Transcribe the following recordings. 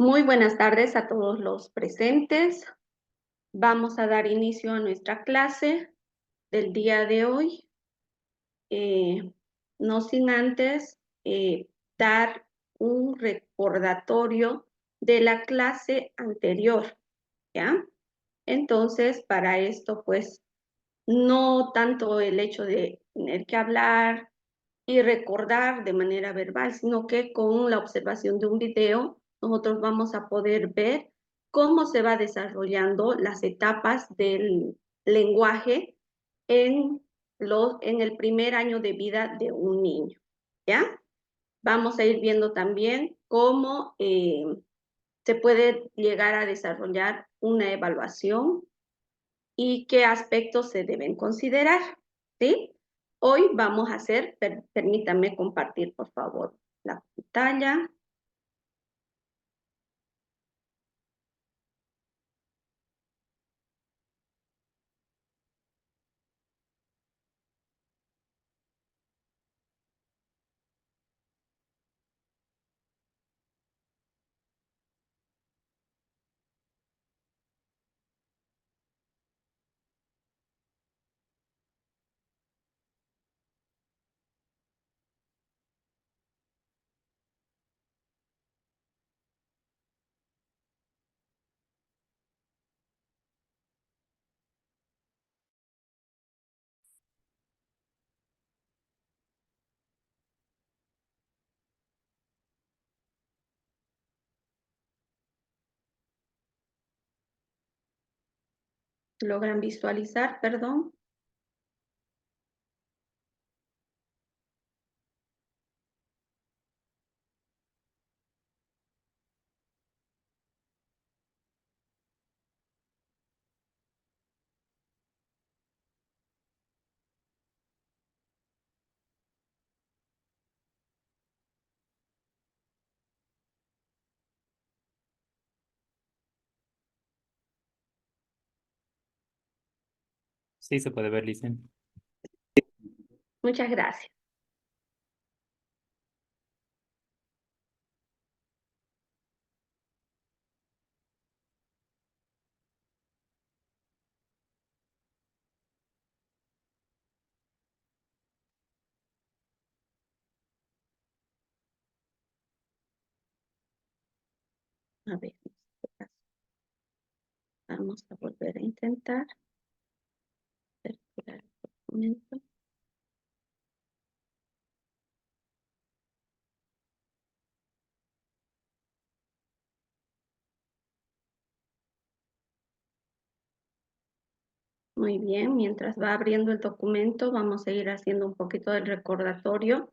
Muy buenas tardes a todos los presentes. Vamos a dar inicio a nuestra clase del día de hoy. No sin antes dar un recordatorio de la clase anterior, ¿ya? Entonces, para esto, pues, no tanto el hecho de tener que hablar y recordar de manera verbal, sino que con la observación de un video nosotros vamos a poder ver cómo se va desarrollando las etapas del lenguaje en, en el primer año de vida de un niño, ¿ya? Vamos a ir viendo también cómo se puede llegar a desarrollar una evaluación y qué aspectos se deben considerar, ¿sí? Hoy vamos a hacer, permítanme compartir por favor la pantalla. ¿Logran visualizar, perdón? Sí, se puede ver, Licen. Muchas gracias. A ver, vamos a volver a intentar cerrar el documento. Muy bien, mientras va abriendo el documento, vamos a ir haciendo un poquito del recordatorio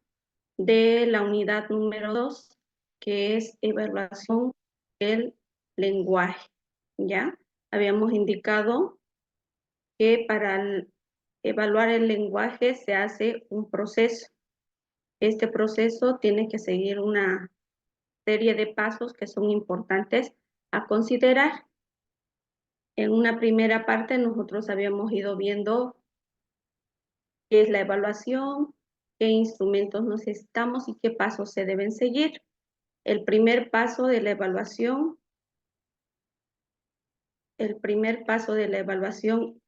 de la unidad número 2, que es evaluación del lenguaje, ¿ya? Habíamos indicado que para evaluar el lenguaje se hace un proceso. Este proceso tiene que seguir una serie de pasos que son importantes a considerar. En una primera parte nosotros habíamos ido viendo qué es la evaluación, qué instrumentos necesitamos y qué pasos se deben seguir. El primer paso de la evaluación,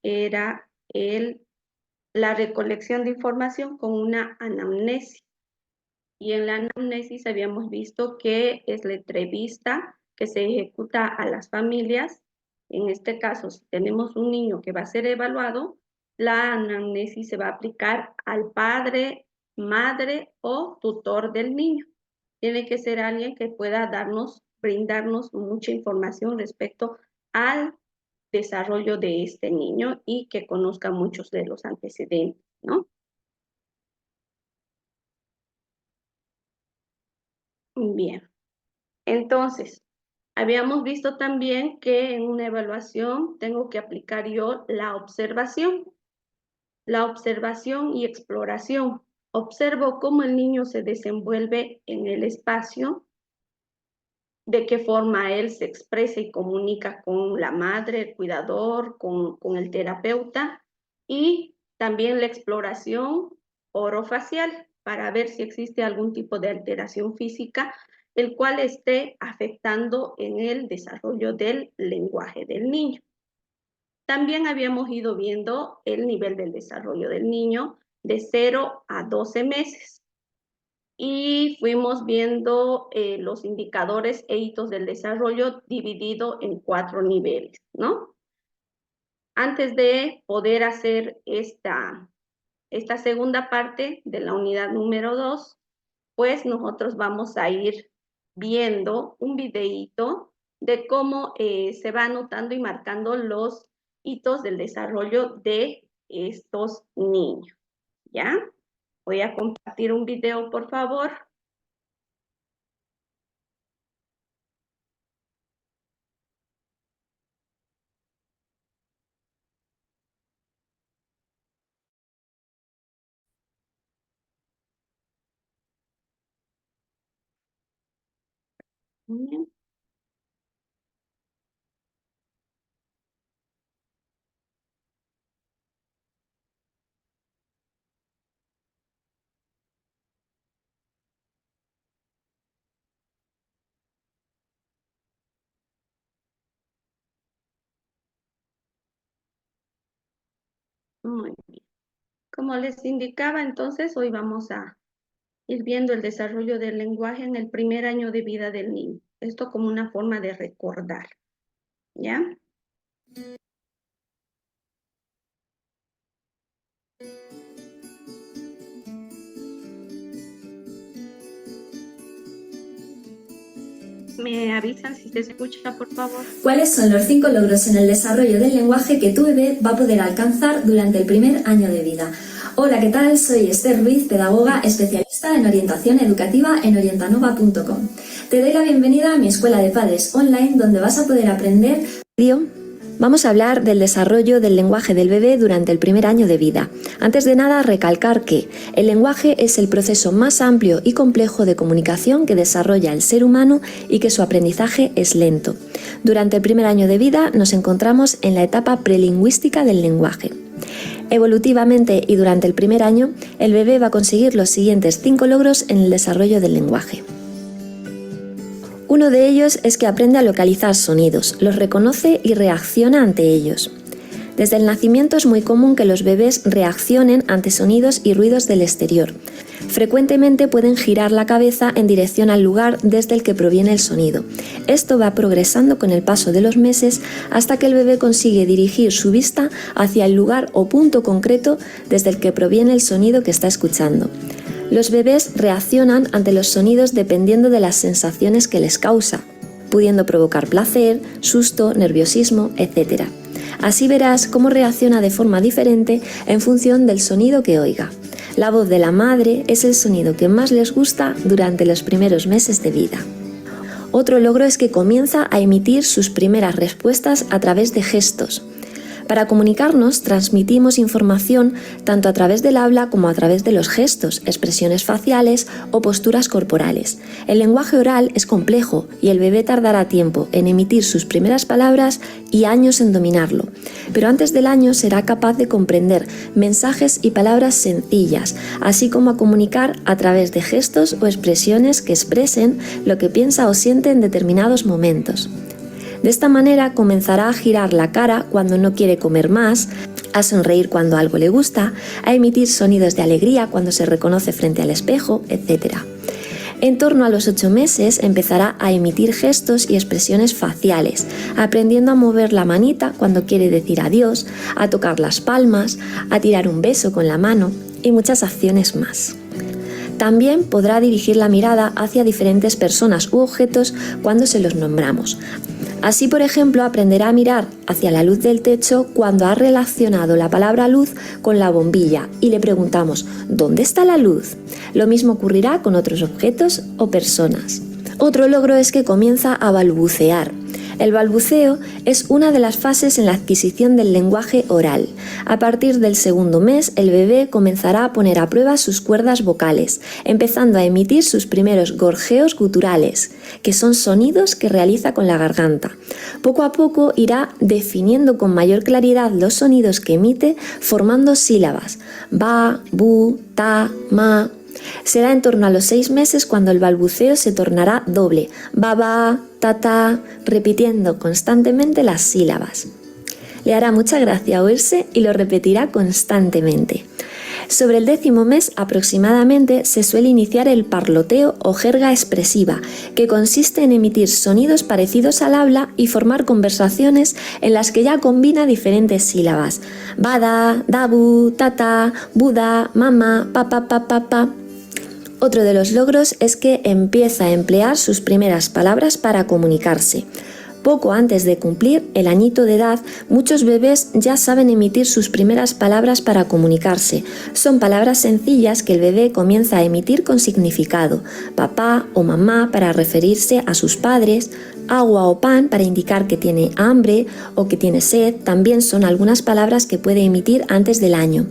era la recolección de información con una anamnesis. Y en la anamnesis habíamos visto que es la entrevista que se ejecuta a las familias. En este caso, si tenemos un niño que va a ser evaluado, la anamnesis se va a aplicar al padre, madre o tutor del niño. Tiene que ser alguien que pueda brindarnos mucha información respecto al desarrollo de este niño y que conozca muchos de los antecedentes, ¿no? Bien, entonces, habíamos visto también que en una evaluación tengo que aplicar yo la observación y exploración. Observo cómo el niño se desenvuelve en el espacio, de qué forma él se expresa y comunica con la madre, el cuidador, con el terapeuta, y también la exploración orofacial para ver si existe algún tipo de alteración física el cual esté afectando en el desarrollo del lenguaje del niño. También habíamos ido viendo el nivel del desarrollo del niño de 0 a 12 meses. Y fuimos viendo los indicadores e hitos del desarrollo dividido en 4 niveles, ¿no? Antes de poder hacer esta segunda parte de la unidad número 2, pues nosotros vamos a ir viendo un videíto de cómo se va anotando y marcando los hitos del desarrollo de estos niños, ¿ya? Voy a compartir un video, por favor. Bien. Muy bien. Como les indicaba, entonces, hoy vamos a ir viendo el desarrollo del lenguaje en el primer año de vida del niño. Esto como una forma de recordar, ¿ya? ¿Me avisan si se escucha, por favor? ¿Cuáles son los 5 logros en el desarrollo del lenguaje que tu bebé va a poder alcanzar durante el primer año de vida? Hola, ¿qué tal? Soy Esther Ruiz, pedagoga especialista en orientación educativa en orientanova.com. Te doy la bienvenida a mi escuela de padres online, donde vas a poder aprender. Vamos a hablar del desarrollo del lenguaje del bebé durante el primer año de vida. Antes de nada, recalcar que el lenguaje es el proceso más amplio y complejo de comunicación que desarrolla el ser humano y que su aprendizaje es lento. Durante el primer año de vida nos encontramos en la etapa prelingüística del lenguaje. Evolutivamente y durante el primer año, el bebé va a conseguir los siguientes 5 logros en el desarrollo del lenguaje. Uno de ellos es que aprende a localizar sonidos, los reconoce y reacciona ante ellos. Desde el nacimiento es muy común que los bebés reaccionen ante sonidos y ruidos del exterior. Frecuentemente pueden girar la cabeza en dirección al lugar desde el que proviene el sonido. Esto va progresando con el paso de los meses hasta que el bebé consigue dirigir su vista hacia el lugar o punto concreto desde el que proviene el sonido que está escuchando. Los bebés reaccionan ante los sonidos dependiendo de las sensaciones que les causa, pudiendo provocar placer, susto, nerviosismo, etc. Así verás cómo reacciona de forma diferente en función del sonido que oiga. La voz de la madre es el sonido que más les gusta durante los primeros meses de vida. Otro logro es que comienza a emitir sus primeras respuestas a través de gestos. Para comunicarnos, transmitimos información tanto a través del habla como a través de los gestos, expresiones faciales o posturas corporales. El lenguaje oral es complejo y el bebé tardará tiempo en emitir sus primeras palabras y años en dominarlo. Pero antes del año será capaz de comprender mensajes y palabras sencillas, así como a comunicar a través de gestos o expresiones que expresen lo que piensa o siente en determinados momentos. De esta manera comenzará a girar la cara cuando no quiere comer más, a sonreír cuando algo le gusta, a emitir sonidos de alegría cuando se reconoce frente al espejo, etc. En torno a los 8 meses empezará a emitir gestos y expresiones faciales, aprendiendo a mover la manita cuando quiere decir adiós, a tocar las palmas, a tirar un beso con la mano y muchas acciones más. También podrá dirigir la mirada hacia diferentes personas u objetos cuando se los nombramos. Así, por ejemplo, aprenderá a mirar hacia la luz del techo cuando ha relacionado la palabra luz con la bombilla y le preguntamos ¿dónde está la luz? Lo mismo ocurrirá con otros objetos o personas. Otro logro es que comienza a balbucear. El balbuceo es una de las fases en la adquisición del lenguaje oral. A partir del segundo mes, el bebé comenzará a poner a prueba sus cuerdas vocales, empezando a emitir sus primeros gorjeos guturales, que son sonidos que realiza con la garganta. Poco a poco irá definiendo con mayor claridad los sonidos que emite, formando sílabas: ba, bu, ta, ma. Será en torno a los 6 meses cuando el balbuceo se tornará doble, baba, tata, repitiendo constantemente las sílabas. Le hará mucha gracia oírse y lo repetirá constantemente. Sobre el 10º mes aproximadamente se suele iniciar el parloteo o jerga expresiva, que consiste en emitir sonidos parecidos al habla y formar conversaciones en las que ya combina diferentes sílabas: bada, dabu, tata, buda, mama, papá, papá. Otro de los logros es que empieza a emplear sus primeras palabras para comunicarse. Poco antes de cumplir el añito de edad, muchos bebés ya saben emitir sus primeras palabras para comunicarse. Son palabras sencillas que el bebé comienza a emitir con significado: papá o mamá para referirse a sus padres, agua o pan para indicar que tiene hambre o que tiene sed. También son algunas palabras que puede emitir antes del año.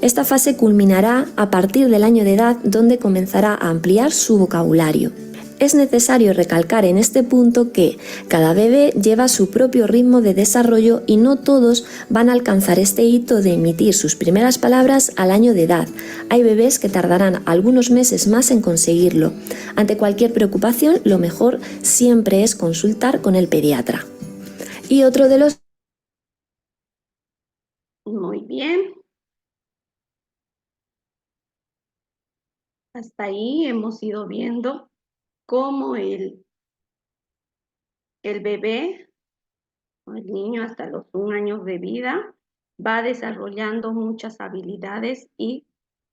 Esta fase culminará a partir del año de edad, donde comenzará a ampliar su vocabulario. Es necesario recalcar en este punto que cada bebé lleva su propio ritmo de desarrollo y no todos van a alcanzar este hito de emitir sus primeras palabras al año de edad. Hay bebés que tardarán algunos meses más en conseguirlo. Ante cualquier preocupación, lo mejor siempre es consultar con el pediatra. Y otro de los... Muy bien. Hasta ahí hemos ido viendo cómo el bebé, el niño hasta los 1 año de vida, va desarrollando muchas habilidades y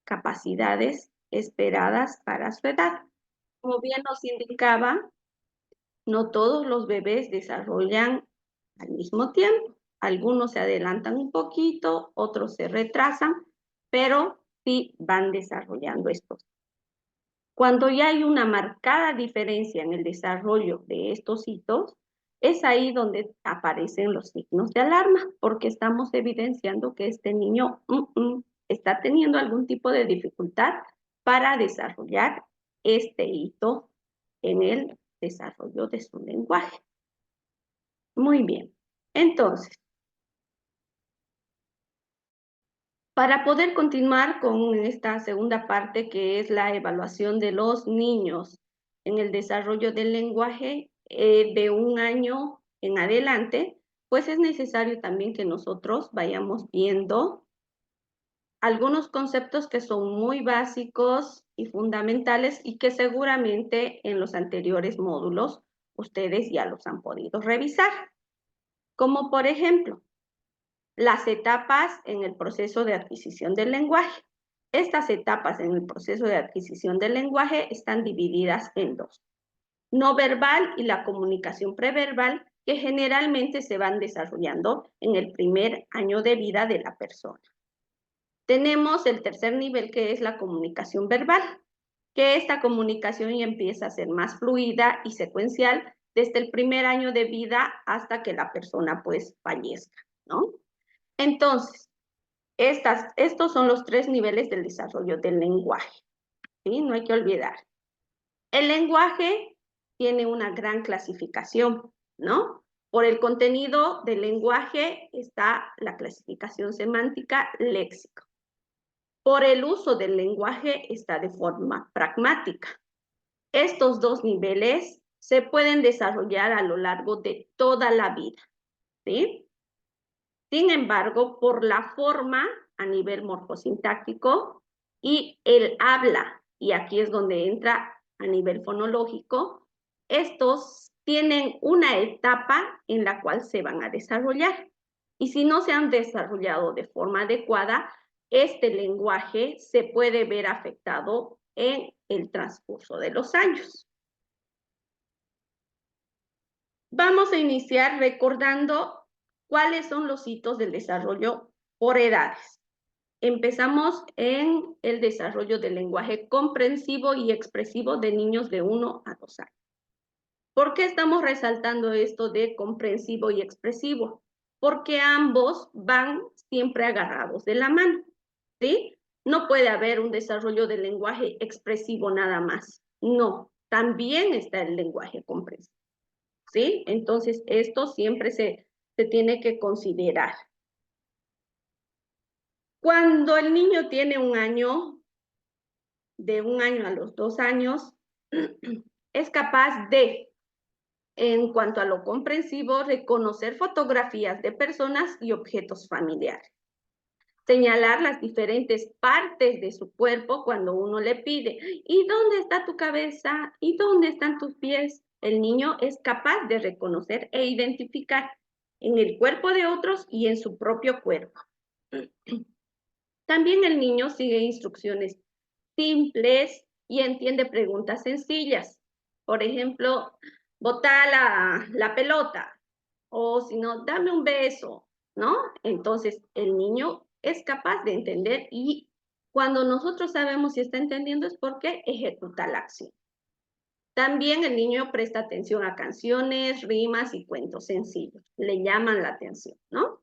capacidades esperadas para su edad. Como bien nos indicaba, no todos los bebés desarrollan al mismo tiempo. Algunos se adelantan un poquito, otros se retrasan, pero sí van desarrollando estos. Cuando ya hay una marcada diferencia en el desarrollo de estos hitos, es ahí donde aparecen los signos de alarma, porque estamos evidenciando que este niño está teniendo algún tipo de dificultad para desarrollar este hito en el desarrollo de su lenguaje. Muy bien. Entonces, para poder continuar con esta segunda parte, que es la evaluación de los niños en el desarrollo del lenguaje de 1 año en adelante, pues es necesario también que nosotros vayamos viendo algunos conceptos que son muy básicos y fundamentales y que seguramente en los anteriores módulos ustedes ya los han podido revisar. Como por ejemplo, las etapas en el proceso de adquisición del lenguaje. Estas etapas en el proceso de adquisición del lenguaje están divididas en 2. No verbal y la comunicación preverbal, que generalmente se van desarrollando en el primer año de vida de la persona. Tenemos el tercer nivel, que es la comunicación verbal, que esta comunicación ya empieza a ser más fluida y secuencial desde el primer año de vida hasta que la persona pues fallezca, ¿no? Entonces, estos son los 3 niveles del desarrollo del lenguaje, ¿sí? No hay que olvidar. El lenguaje tiene una gran clasificación, ¿no? Por el contenido del lenguaje está la clasificación semántica léxico. Por el uso del lenguaje está de forma pragmática. Estos 2 niveles se pueden desarrollar a lo largo de toda la vida, ¿sí? Sin embargo, por la forma a nivel morfosintáctico y el habla, y aquí es donde entra a nivel fonológico, estos tienen una etapa en la cual se van a desarrollar. Y si no se han desarrollado de forma adecuada, este lenguaje se puede ver afectado en el transcurso de los años. Vamos a iniciar recordando cuáles son los hitos del desarrollo por edades. Empezamos en el desarrollo del lenguaje comprensivo y expresivo de niños de 1 a 2 años. ¿Por qué estamos resaltando esto de comprensivo y expresivo? Porque ambos van siempre agarrados de la mano, ¿sí? No puede haber un desarrollo del lenguaje expresivo nada más. No, también está el lenguaje comprensivo, ¿sí? Entonces, esto siempre se tiene que considerar. Cuando el niño tiene 1 año, de 1 año a los 2 años, es capaz de, en cuanto a lo comprensivo, reconocer fotografías de personas y objetos familiares. Señalar las diferentes partes de su cuerpo cuando uno le pide, ¿y dónde está tu cabeza? ¿Y dónde están tus pies? El niño es capaz de reconocer e identificar en el cuerpo de otros y en su propio cuerpo. También el niño sigue instrucciones simples y entiende preguntas sencillas. Por ejemplo, bota la pelota, o si no, dame un beso, ¿no? Entonces, el niño es capaz de entender y cuando nosotros sabemos si está entendiendo es porque ejecuta la acción. También el niño presta atención a canciones, rimas y cuentos sencillos. Le llaman la atención, ¿no?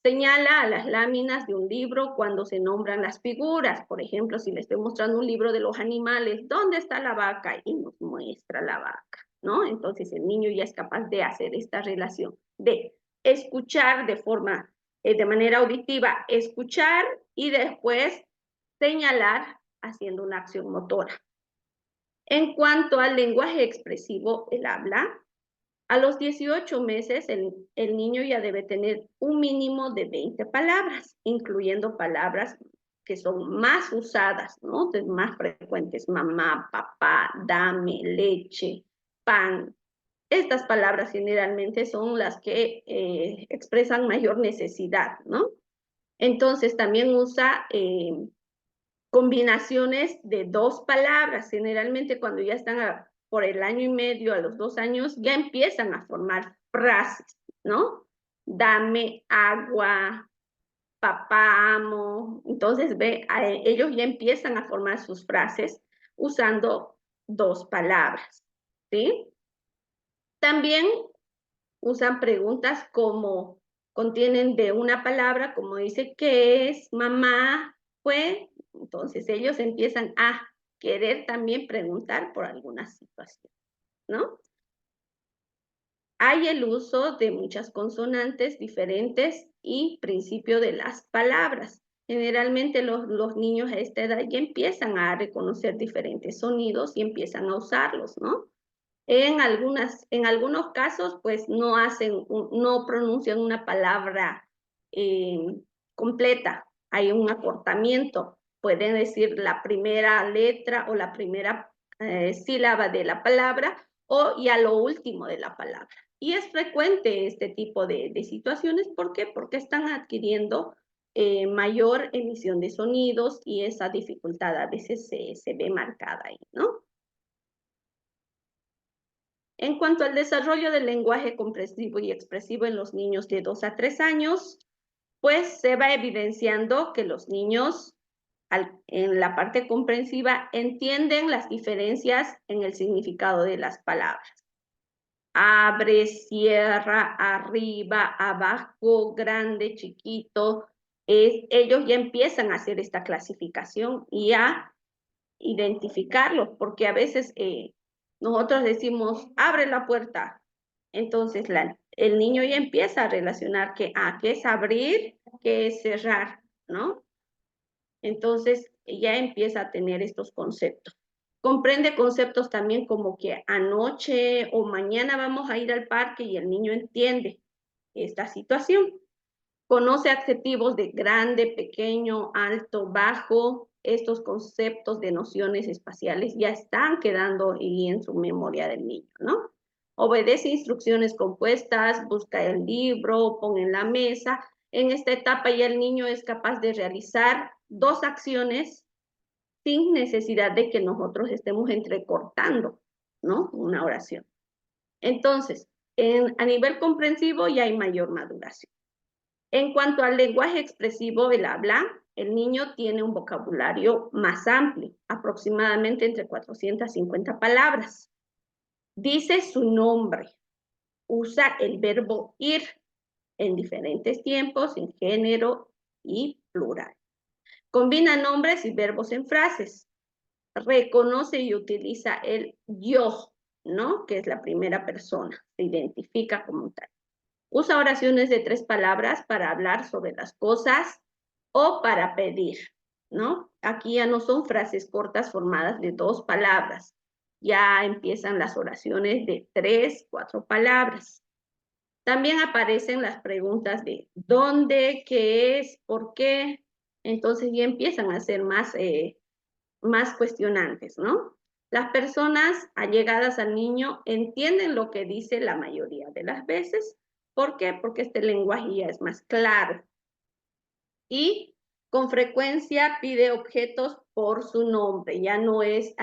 Señala a las láminas de un libro cuando se nombran las figuras. Por ejemplo, si le estoy mostrando un libro de los animales, ¿dónde está la vaca? Y nos muestra la vaca, ¿no? Entonces el niño ya es capaz de hacer esta relación, de escuchar de manera auditiva, escuchar y después señalar haciendo una acción motora. En cuanto al lenguaje expresivo, el habla, a los 18 meses el niño ya debe tener un mínimo de 20 palabras, incluyendo palabras que son más usadas, ¿no? Más frecuentes, mamá, papá, dame, leche, pan. Estas palabras generalmente son las que expresan mayor necesidad, ¿no? Entonces también usa combinaciones de 2 palabras. Generalmente cuando ya están por el 1 año y medio, a los 2 años, ya empiezan a formar frases, ¿no? Dame agua, papá amo. Entonces, ellos ya empiezan a formar sus frases usando 2 palabras, ¿sí? También usan preguntas como contienen de una palabra, como dice, ¿qué es? Mamá, fue. Entonces ellos empiezan a querer también preguntar por alguna situación, ¿no? Hay el uso de muchas consonantes diferentes y principio de las palabras. Generalmente los niños a esta edad ya empiezan a reconocer diferentes sonidos y empiezan a usarlos, ¿no? En algunos casos, pues no pronuncian una palabra completa, hay un acortamiento, pueden decir la primera letra o la primera sílaba de la palabra o ya lo último de la palabra. Y es frecuente este tipo de situaciones, ¿por qué? Porque están adquiriendo mayor emisión de sonidos y esa dificultad a veces se ve marcada ahí, ¿no? En cuanto al desarrollo del lenguaje comprensivo y expresivo en los niños de 2 a 3 años, pues se va evidenciando que los niños en la parte comprensiva entienden las diferencias en el significado de las palabras. Abre, cierra, arriba, abajo, grande, chiquito. Ellos ya empiezan a hacer esta clasificación y a identificarlos, porque a veces nosotros decimos, abre la puerta. Entonces el niño ya empieza a relacionar qué es abrir, qué es cerrar, ¿no? Entonces ya empieza a tener estos conceptos. Comprende conceptos también como que anoche o mañana vamos a ir al parque y el niño entiende esta situación. Conoce adjetivos de grande, pequeño, alto, bajo. Estos conceptos de nociones espaciales ya están quedando ahí en su memoria del niño, ¿no? Obedece instrucciones compuestas, busca el libro, pone en la mesa. En esta etapa ya el niño es capaz de realizar 2 acciones sin necesidad de que nosotros estemos entrecortando, ¿no? Una oración. Entonces, a nivel comprensivo ya hay mayor maduración. En cuanto al lenguaje expresivo, el habla, el niño tiene un vocabulario más amplio, aproximadamente entre 450 palabras. Dice su nombre, usa el verbo ir en diferentes tiempos, en género y plural. Combina nombres y verbos en frases. Reconoce y utiliza el yo, ¿no? Que es la primera persona, se identifica como tal. Usa oraciones de 3 palabras para hablar sobre las cosas o para pedir. ¿no? Aquí ya no son frases cortas formadas de 2 palabras, ya empiezan las oraciones de 3, 4 palabras. También aparecen las preguntas de ¿dónde?, ¿qué es?, ¿por qué? Entonces ya empiezan a ser más cuestionantes, ¿no? Las personas allegadas al niño entienden lo que dice la mayoría de las veces. ¿Por qué? Porque este lenguaje ya es más claro. Y con frecuencia pide objetos por su nombre. Ya no es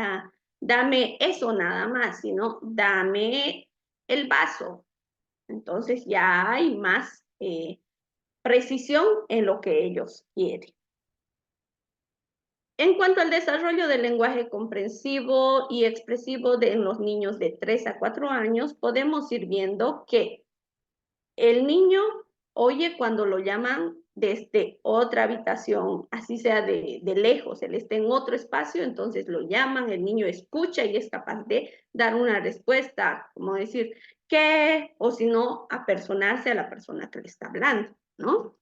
dame eso nada más, sino dame el vaso. Entonces ya hay más precisión en lo que ellos quieren. En cuanto al desarrollo del lenguaje comprensivo y expresivo en los niños de 3 a 4 años, podemos ir viendo que el niño oye cuando lo llaman desde otra habitación, así sea de lejos, él está en otro espacio, entonces lo llaman, el niño escucha y es capaz de dar una respuesta, como decir, ¿qué? O si no, apersonarse a la persona que le está hablando, ¿no?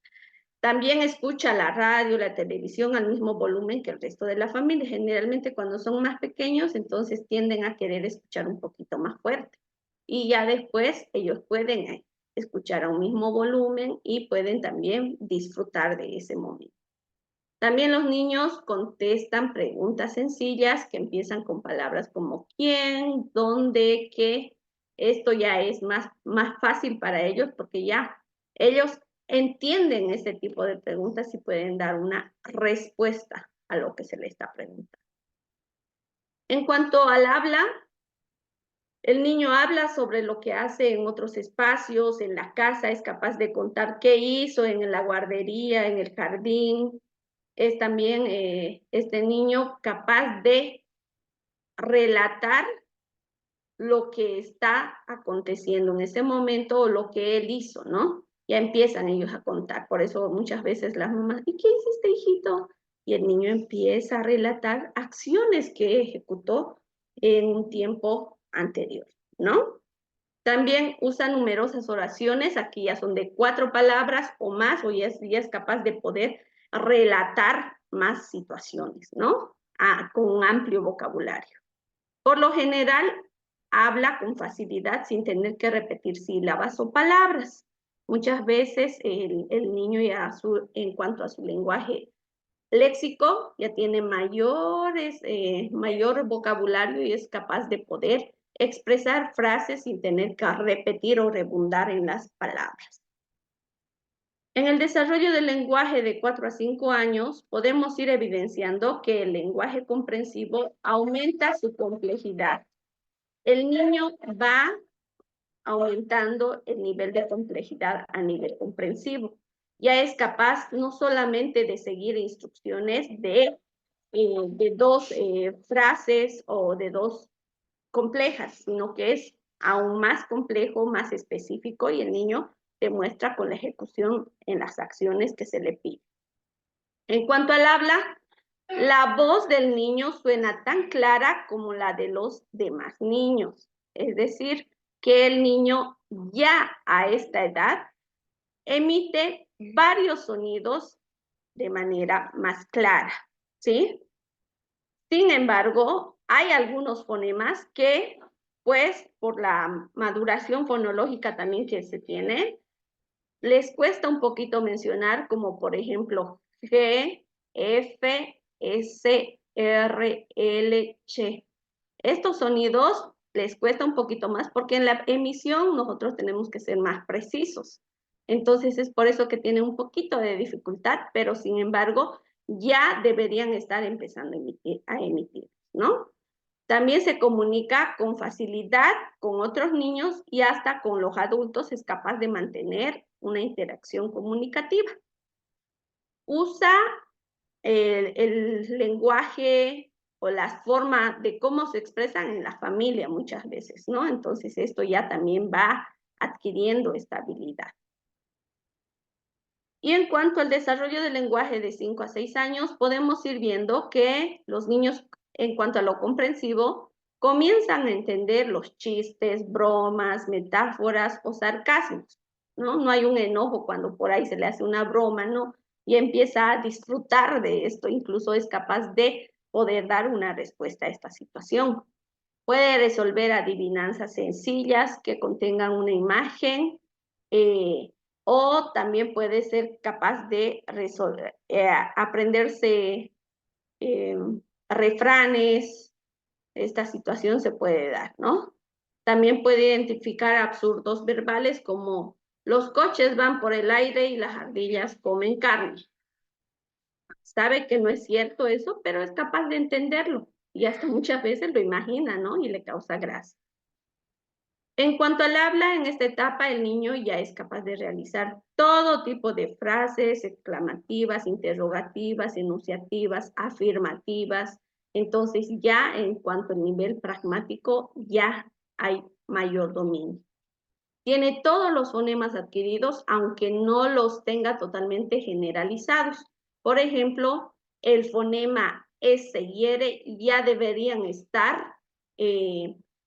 También escucha la radio, la televisión al mismo volumen que el resto de la familia. Generalmente cuando son más pequeños, entonces tienden a querer escuchar un poquito más fuerte. Y ya después ellos pueden escuchar a un mismo volumen y pueden también disfrutar de ese momento. También los niños contestan preguntas sencillas que empiezan con palabras como quién, dónde, qué. Esto ya es más fácil para ellos porque ya ellos entienden ese tipo de preguntas y pueden dar una respuesta a lo que se les está preguntando. En cuanto al habla, el niño habla sobre lo que hace en otros espacios, en la casa, es capaz de contar qué hizo en la guardería, en el jardín. Es también este niño capaz de relatar lo que está aconteciendo en ese momento o lo que él hizo, ¿no? Ya empiezan ellos a contar. Por eso muchas veces las mamás, ¿y qué hiciste, hijito? Y el niño empieza a relatar acciones que ejecutó en un tiempo anterior, ¿no? También usa numerosas oraciones, aquí ya son de 4 palabras o más, o ya es capaz de poder relatar más situaciones, ¿no? Con un amplio vocabulario. Por lo general, habla con facilidad sin tener que repetir sílabas o palabras. Muchas veces el niño ya en cuanto a su lenguaje léxico ya tiene mayor vocabulario y es capaz de poder expresar frases sin tener que repetir o rebundar en las palabras. En el desarrollo del lenguaje de 4 a 5 años, podemos ir evidenciando que el lenguaje comprensivo aumenta su complejidad. El niño va aumentando el nivel de complejidad a nivel comprensivo. Ya es capaz no solamente de seguir instrucciones de 2 frases o de 2 complejas, sino que es aún más complejo, más específico y el niño demuestra con la ejecución en las acciones que se le pide. En cuanto al habla, la voz del niño suena tan clara como la de los demás niños. Es decir, que el niño ya a esta edad emite varios sonidos de manera más clara, ¿sí? Sin embargo, hay algunos fonemas que, pues, por la maduración fonológica también que se tiene, les cuesta un poquito mencionar, como por ejemplo G, F, S, R, L, Ch. Estos sonidos les cuesta un poquito más porque en la emisión nosotros tenemos que ser más precisos. Entonces es por eso que tienen un poquito de dificultad, pero sin embargo ya deberían estar empezando a emitir, ¿no? También se comunica con facilidad con otros niños y hasta con los adultos es capaz de mantener una interacción comunicativa. Usa el lenguaje o la forma de cómo se expresan en la familia muchas veces, ¿no? Entonces esto ya también va adquiriendo estabilidad. Y en cuanto al desarrollo del lenguaje de 5 a 6 años, podemos ir viendo que los niños, en cuanto a lo comprensivo, comienzan a entender los chistes, bromas, metáforas o sarcasmos, ¿no? No hay un enojo cuando por ahí se le hace una broma, ¿no? y empieza a disfrutar de esto, incluso es capaz de poder dar una respuesta a esta situación. Puede resolver adivinanzas sencillas que contengan una imagen, o también puede ser capaz de aprenderse refranes. Esta situación se puede dar, ¿no? También puede identificar absurdos verbales como los coches van por el aire y las ardillas comen carne. Sabe que no es cierto eso, pero es capaz de entenderlo y hasta muchas veces lo imagina, ¿no? Y le causa gracia. En cuanto al habla, en esta etapa el niño ya es capaz de realizar todo tipo de frases exclamativas, interrogativas, enunciativas, afirmativas. Entonces ya en cuanto al nivel pragmático ya hay mayor dominio. Tiene todos los fonemas adquiridos, aunque no los tenga totalmente generalizados. Por ejemplo, el fonema S y R ya deberían estar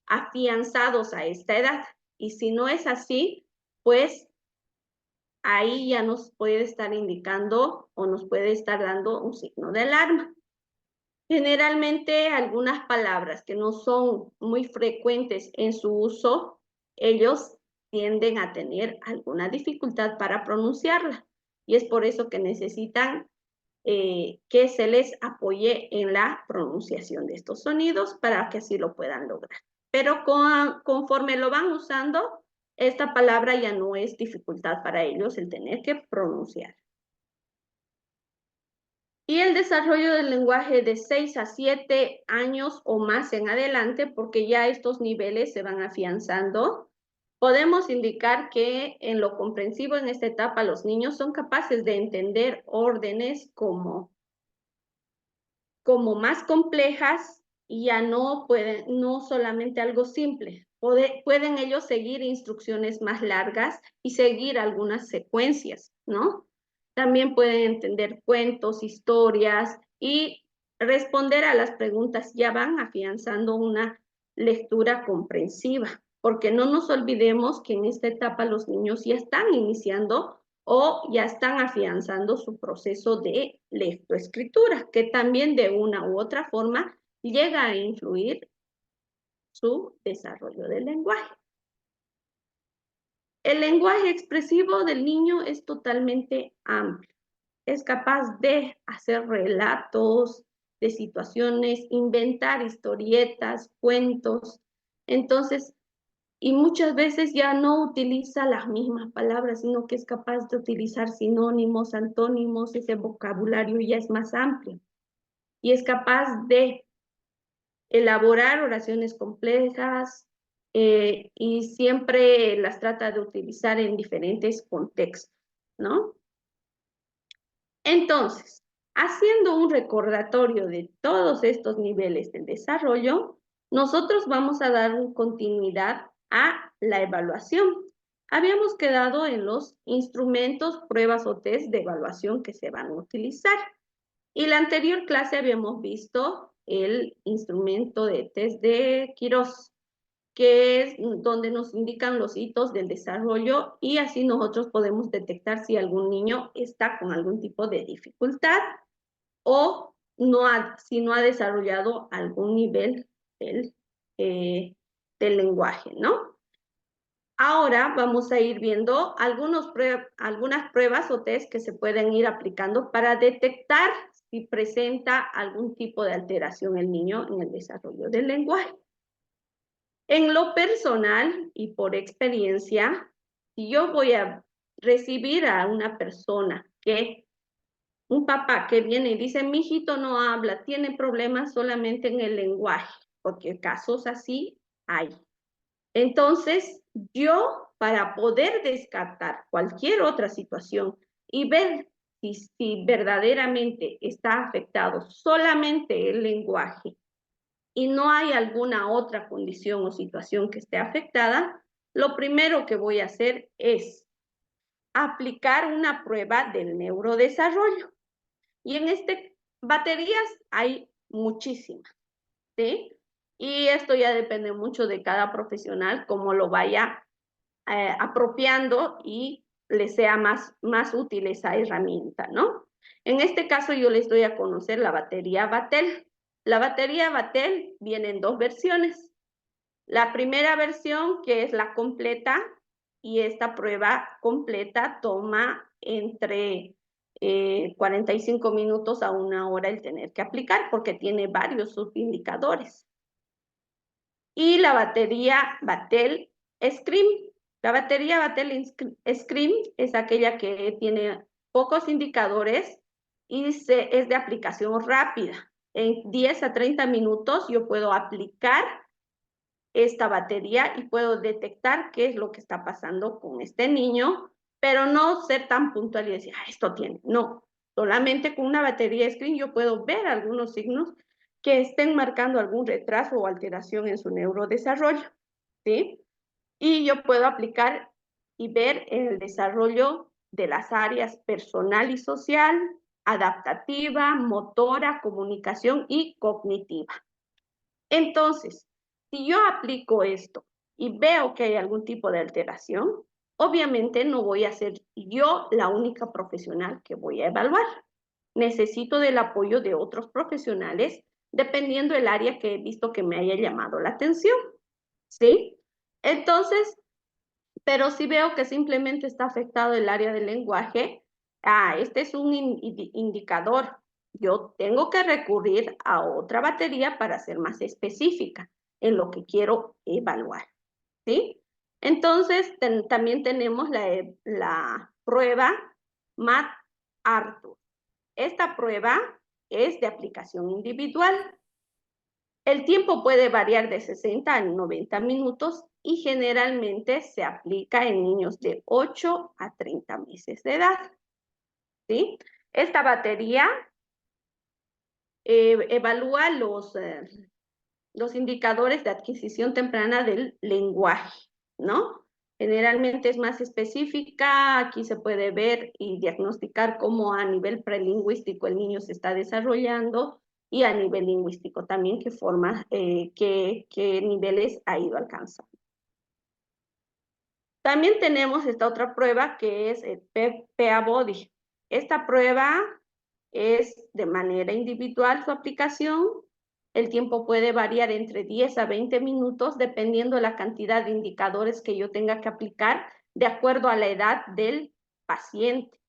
afianzados a esta edad. Y si no es así, pues ahí ya nos puede estar indicando o nos puede estar dando un signo de alarma. Generalmente algunas palabras que no son muy frecuentes en su uso, ellos tienden a tener alguna dificultad para pronunciarla. Y es por eso que necesitan que se les apoye en la pronunciación de estos sonidos para que así lo puedan lograr. Pero conforme lo van usando, esta palabra ya no es dificultad para ellos el tener que pronunciar. Y el desarrollo del lenguaje de 6 a 7 años o más en adelante, porque ya estos niveles se van afianzando, podemos indicar que en lo comprensivo en esta etapa los niños son capaces de entender órdenes como más complejas y ya no pueden, no solamente algo simple. Pueden ellos seguir instrucciones más largas y seguir algunas secuencias, ¿no? También pueden entender cuentos, historias y responder a las preguntas. Ya van afianzando una lectura comprensiva, porque no nos olvidemos que en esta etapa los niños ya están iniciando o ya están afianzando su proceso de lectoescritura, que también de una u otra forma llega a influir su desarrollo del lenguaje. El lenguaje expresivo del niño es totalmente amplio. Es capaz de hacer relatos de situaciones, inventar historietas, cuentos. Entonces, y muchas veces ya no utiliza las mismas palabras, sino que es capaz de utilizar sinónimos, antónimos, ese vocabulario ya es más amplio. Y es capaz de elaborar oraciones complejas y siempre las trata de utilizar en diferentes contextos, ¿no? Entonces, haciendo un recordatorio de todos estos niveles del desarrollo, nosotros vamos a dar continuidad a la evaluación. Habíamos quedado en los instrumentos, pruebas o test de evaluación que se van a utilizar. Y la anterior clase habíamos visto el instrumento de test de Quirós, que es donde nos indican los hitos del desarrollo y así nosotros podemos detectar si algún niño está con algún tipo de dificultad o si no ha desarrollado algún nivel del lenguaje, ¿no? Ahora vamos a ir viendo algunas pruebas o test que se pueden ir aplicando para detectar si presenta algún tipo de alteración el niño en el desarrollo del lenguaje. En lo personal y por experiencia, si yo voy a recibir a una persona un papá que viene y dice, mi hijito no habla, tiene problemas solamente en el lenguaje, porque casos así hay. Entonces, yo para poder descartar cualquier otra situación y ver si verdaderamente está afectado solamente el lenguaje y no hay alguna otra condición o situación que esté afectada, lo primero que voy a hacer es aplicar una prueba del neurodesarrollo. Y en baterías hay muchísimas, ¿sí? Y esto ya depende mucho de cada profesional, cómo lo vaya apropiando y le sea más útil esa herramienta, ¿no? En este caso yo les doy a conocer la batería Battelle. La batería Battelle viene en dos versiones. La primera versión, que es la completa, y esta prueba completa toma entre 45 minutos a 1 hora el tener que aplicar, porque tiene varios subindicadores. Y la batería Battelle Scream. La batería Battelle Scream es aquella que tiene pocos indicadores y es de aplicación rápida. En 10 a 30 minutos yo puedo aplicar esta batería y puedo detectar qué es lo que está pasando con este niño, pero no ser tan puntual y decir, esto tiene. No, solamente con una batería Screen yo puedo ver algunos signos que estén marcando algún retraso o alteración en su neurodesarrollo, ¿sí? Y yo puedo aplicar y ver el desarrollo de las áreas personal y social, adaptativa, motora, comunicación y cognitiva. Entonces, si yo aplico esto y veo que hay algún tipo de alteración, obviamente no voy a ser yo la única profesional que voy a evaluar. Necesito del apoyo de otros profesionales dependiendo del área que he visto que me haya llamado la atención, ¿sí? Entonces, pero si veo que simplemente está afectado el área del lenguaje, este es un indicador. Yo tengo que recurrir a otra batería para ser más específica en lo que quiero evaluar, ¿sí? Entonces, también tenemos la prueba MAT-Arthur. Esta prueba es de aplicación individual. El tiempo puede variar de 60 a 90 minutos y generalmente se aplica en niños de 8 a 30 meses de edad, ¿sí? Esta batería evalúa los indicadores de adquisición temprana del lenguaje, ¿no? Generalmente es más específica, aquí se puede ver y diagnosticar cómo a nivel prelingüístico el niño se está desarrollando y a nivel lingüístico también qué niveles ha ido alcanzando. También tenemos esta otra prueba que es el PEA Body. Esta prueba es de manera individual su aplicación. El tiempo puede variar entre 10 a 20 minutos dependiendo de la cantidad de indicadores que yo tenga que aplicar de acuerdo a la edad del paciente,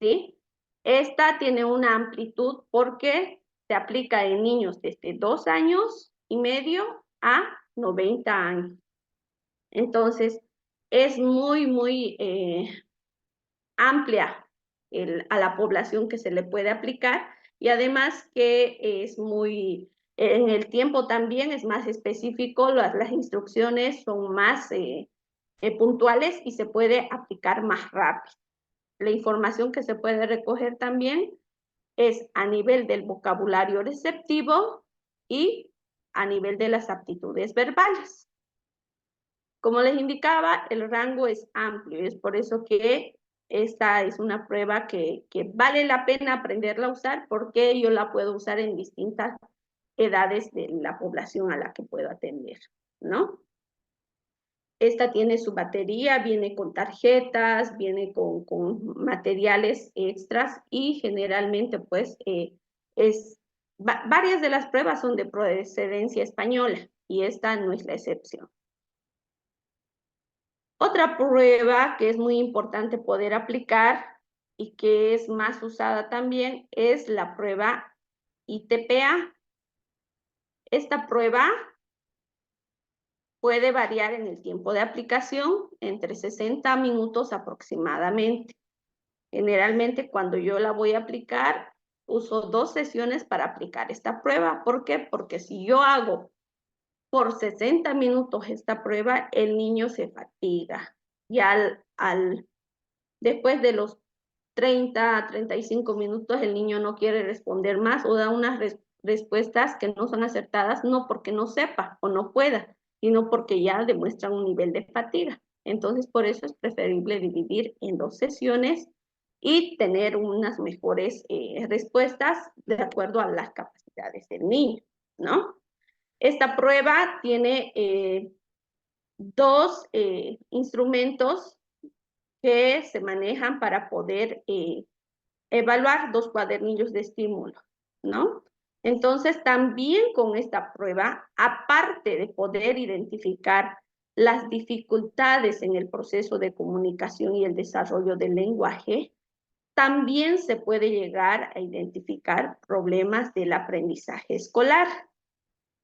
¿sí? Esta tiene una amplitud porque se aplica en niños desde 2 años y medio a 90 años. Entonces, es muy amplia a la población que se le puede aplicar y además que es en el tiempo también es más específico, las instrucciones son más puntuales y se puede aplicar más rápido. La información que se puede recoger también es a nivel del vocabulario receptivo y a nivel de las aptitudes verbales. Como les indicaba, el rango es amplio, es por eso que esta es una prueba que vale la pena aprenderla a usar porque yo la puedo usar en distintas edades de la población a la que puedo atender, ¿no? Esta tiene su batería, viene con tarjetas, viene con materiales extras y generalmente pues varias de las pruebas son de procedencia española y esta no es la excepción. Otra prueba que es muy importante poder aplicar y que es más usada también es la prueba ITPA. Esta prueba puede variar en el tiempo de aplicación entre 60 minutos aproximadamente. Generalmente cuando yo la voy a aplicar, uso 2 sesiones para aplicar esta prueba. ¿Por qué? Porque si yo hago por 60 minutos esta prueba, el niño se fatiga. Y después de los 30 a 35 minutos, el niño no quiere responder más o da unas respuestas que no son acertadas, no porque no sepa o no pueda, sino porque ya demuestran un nivel de fatiga. Entonces, por eso es preferible dividir en 2 sesiones y tener unas mejores respuestas de acuerdo a las capacidades del niño, ¿no? Esta prueba tiene 2 instrumentos que se manejan para poder evaluar 2 cuadernillos de estímulo, ¿no? Entonces, también con esta prueba, aparte de poder identificar las dificultades en el proceso de comunicación y el desarrollo del lenguaje, también se puede llegar a identificar problemas del aprendizaje escolar.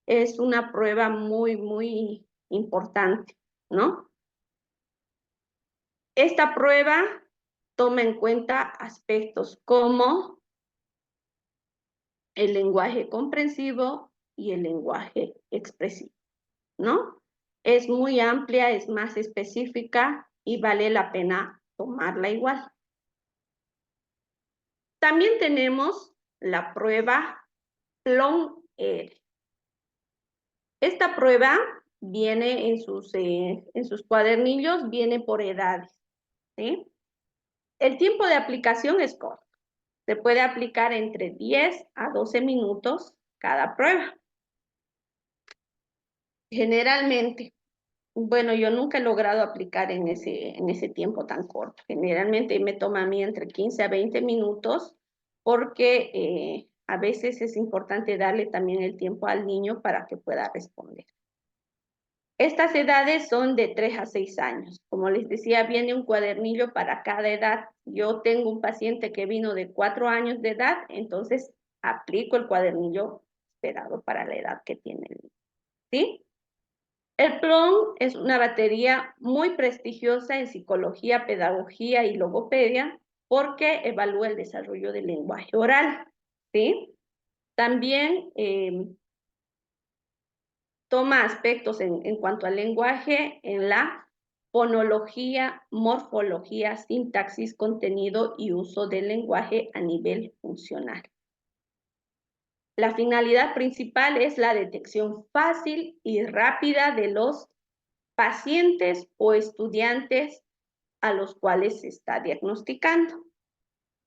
Es una prueba muy importante, ¿no? Esta prueba toma en cuenta aspectos como el lenguaje comprensivo y el lenguaje expresivo, ¿no? Es muy amplia, es más específica y vale la pena tomarla igual. También tenemos la prueba PLON-R. Esta prueba viene en sus cuadernillos, viene por edades, ¿sí? El tiempo de aplicación es corto. Se puede aplicar entre 10 a 12 minutos cada prueba. Generalmente, bueno, yo nunca he logrado aplicar en ese tiempo tan corto. Generalmente me toma a mí entre 15 a 20 minutos porque a veces es importante darle también el tiempo al niño para que pueda responder. Estas edades son de 3 a 6 años. Como les decía, viene un cuadernillo para cada edad. Yo tengo un paciente que vino de 4 años de edad, entonces aplico el cuadernillo esperado para la edad que tiene el niño, ¿sí? El PLON es una batería muy prestigiosa en psicología, pedagogía y logopedia porque evalúa el desarrollo del lenguaje oral, ¿sí? También toma aspectos en cuanto al lenguaje en la fonología, morfología, sintaxis, contenido y uso del lenguaje a nivel funcional. La finalidad principal es la detección fácil y rápida de los pacientes o estudiantes a los cuales se está diagnosticando.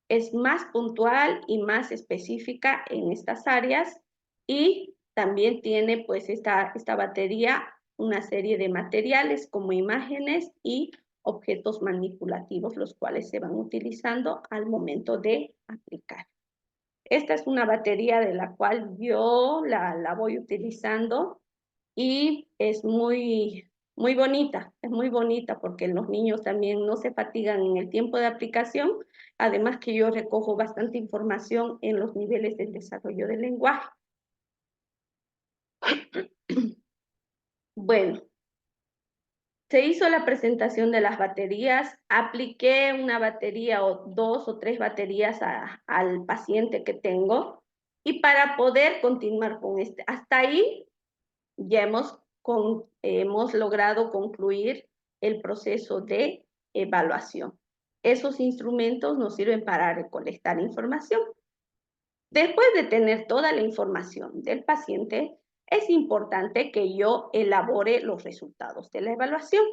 Es más puntual y más específica en estas áreas y también tiene pues esta batería una serie de materiales como imágenes y objetos manipulativos, los cuales se van utilizando al momento de aplicar. Esta es una batería de la cual yo la voy utilizando y es muy bonita, es muy bonita porque los niños también no se fatigan en el tiempo de aplicación, además que yo recojo bastante información en los niveles del desarrollo del lenguaje. Bueno, se hizo la presentación de las baterías, apliqué una batería o 2 o 3 baterías al paciente que tengo y para poder continuar con hasta ahí ya hemos logrado concluir el proceso de evaluación. Esos instrumentos nos sirven para recolectar información. Después de tener toda la información del paciente, es importante que yo elabore los resultados de la evaluación.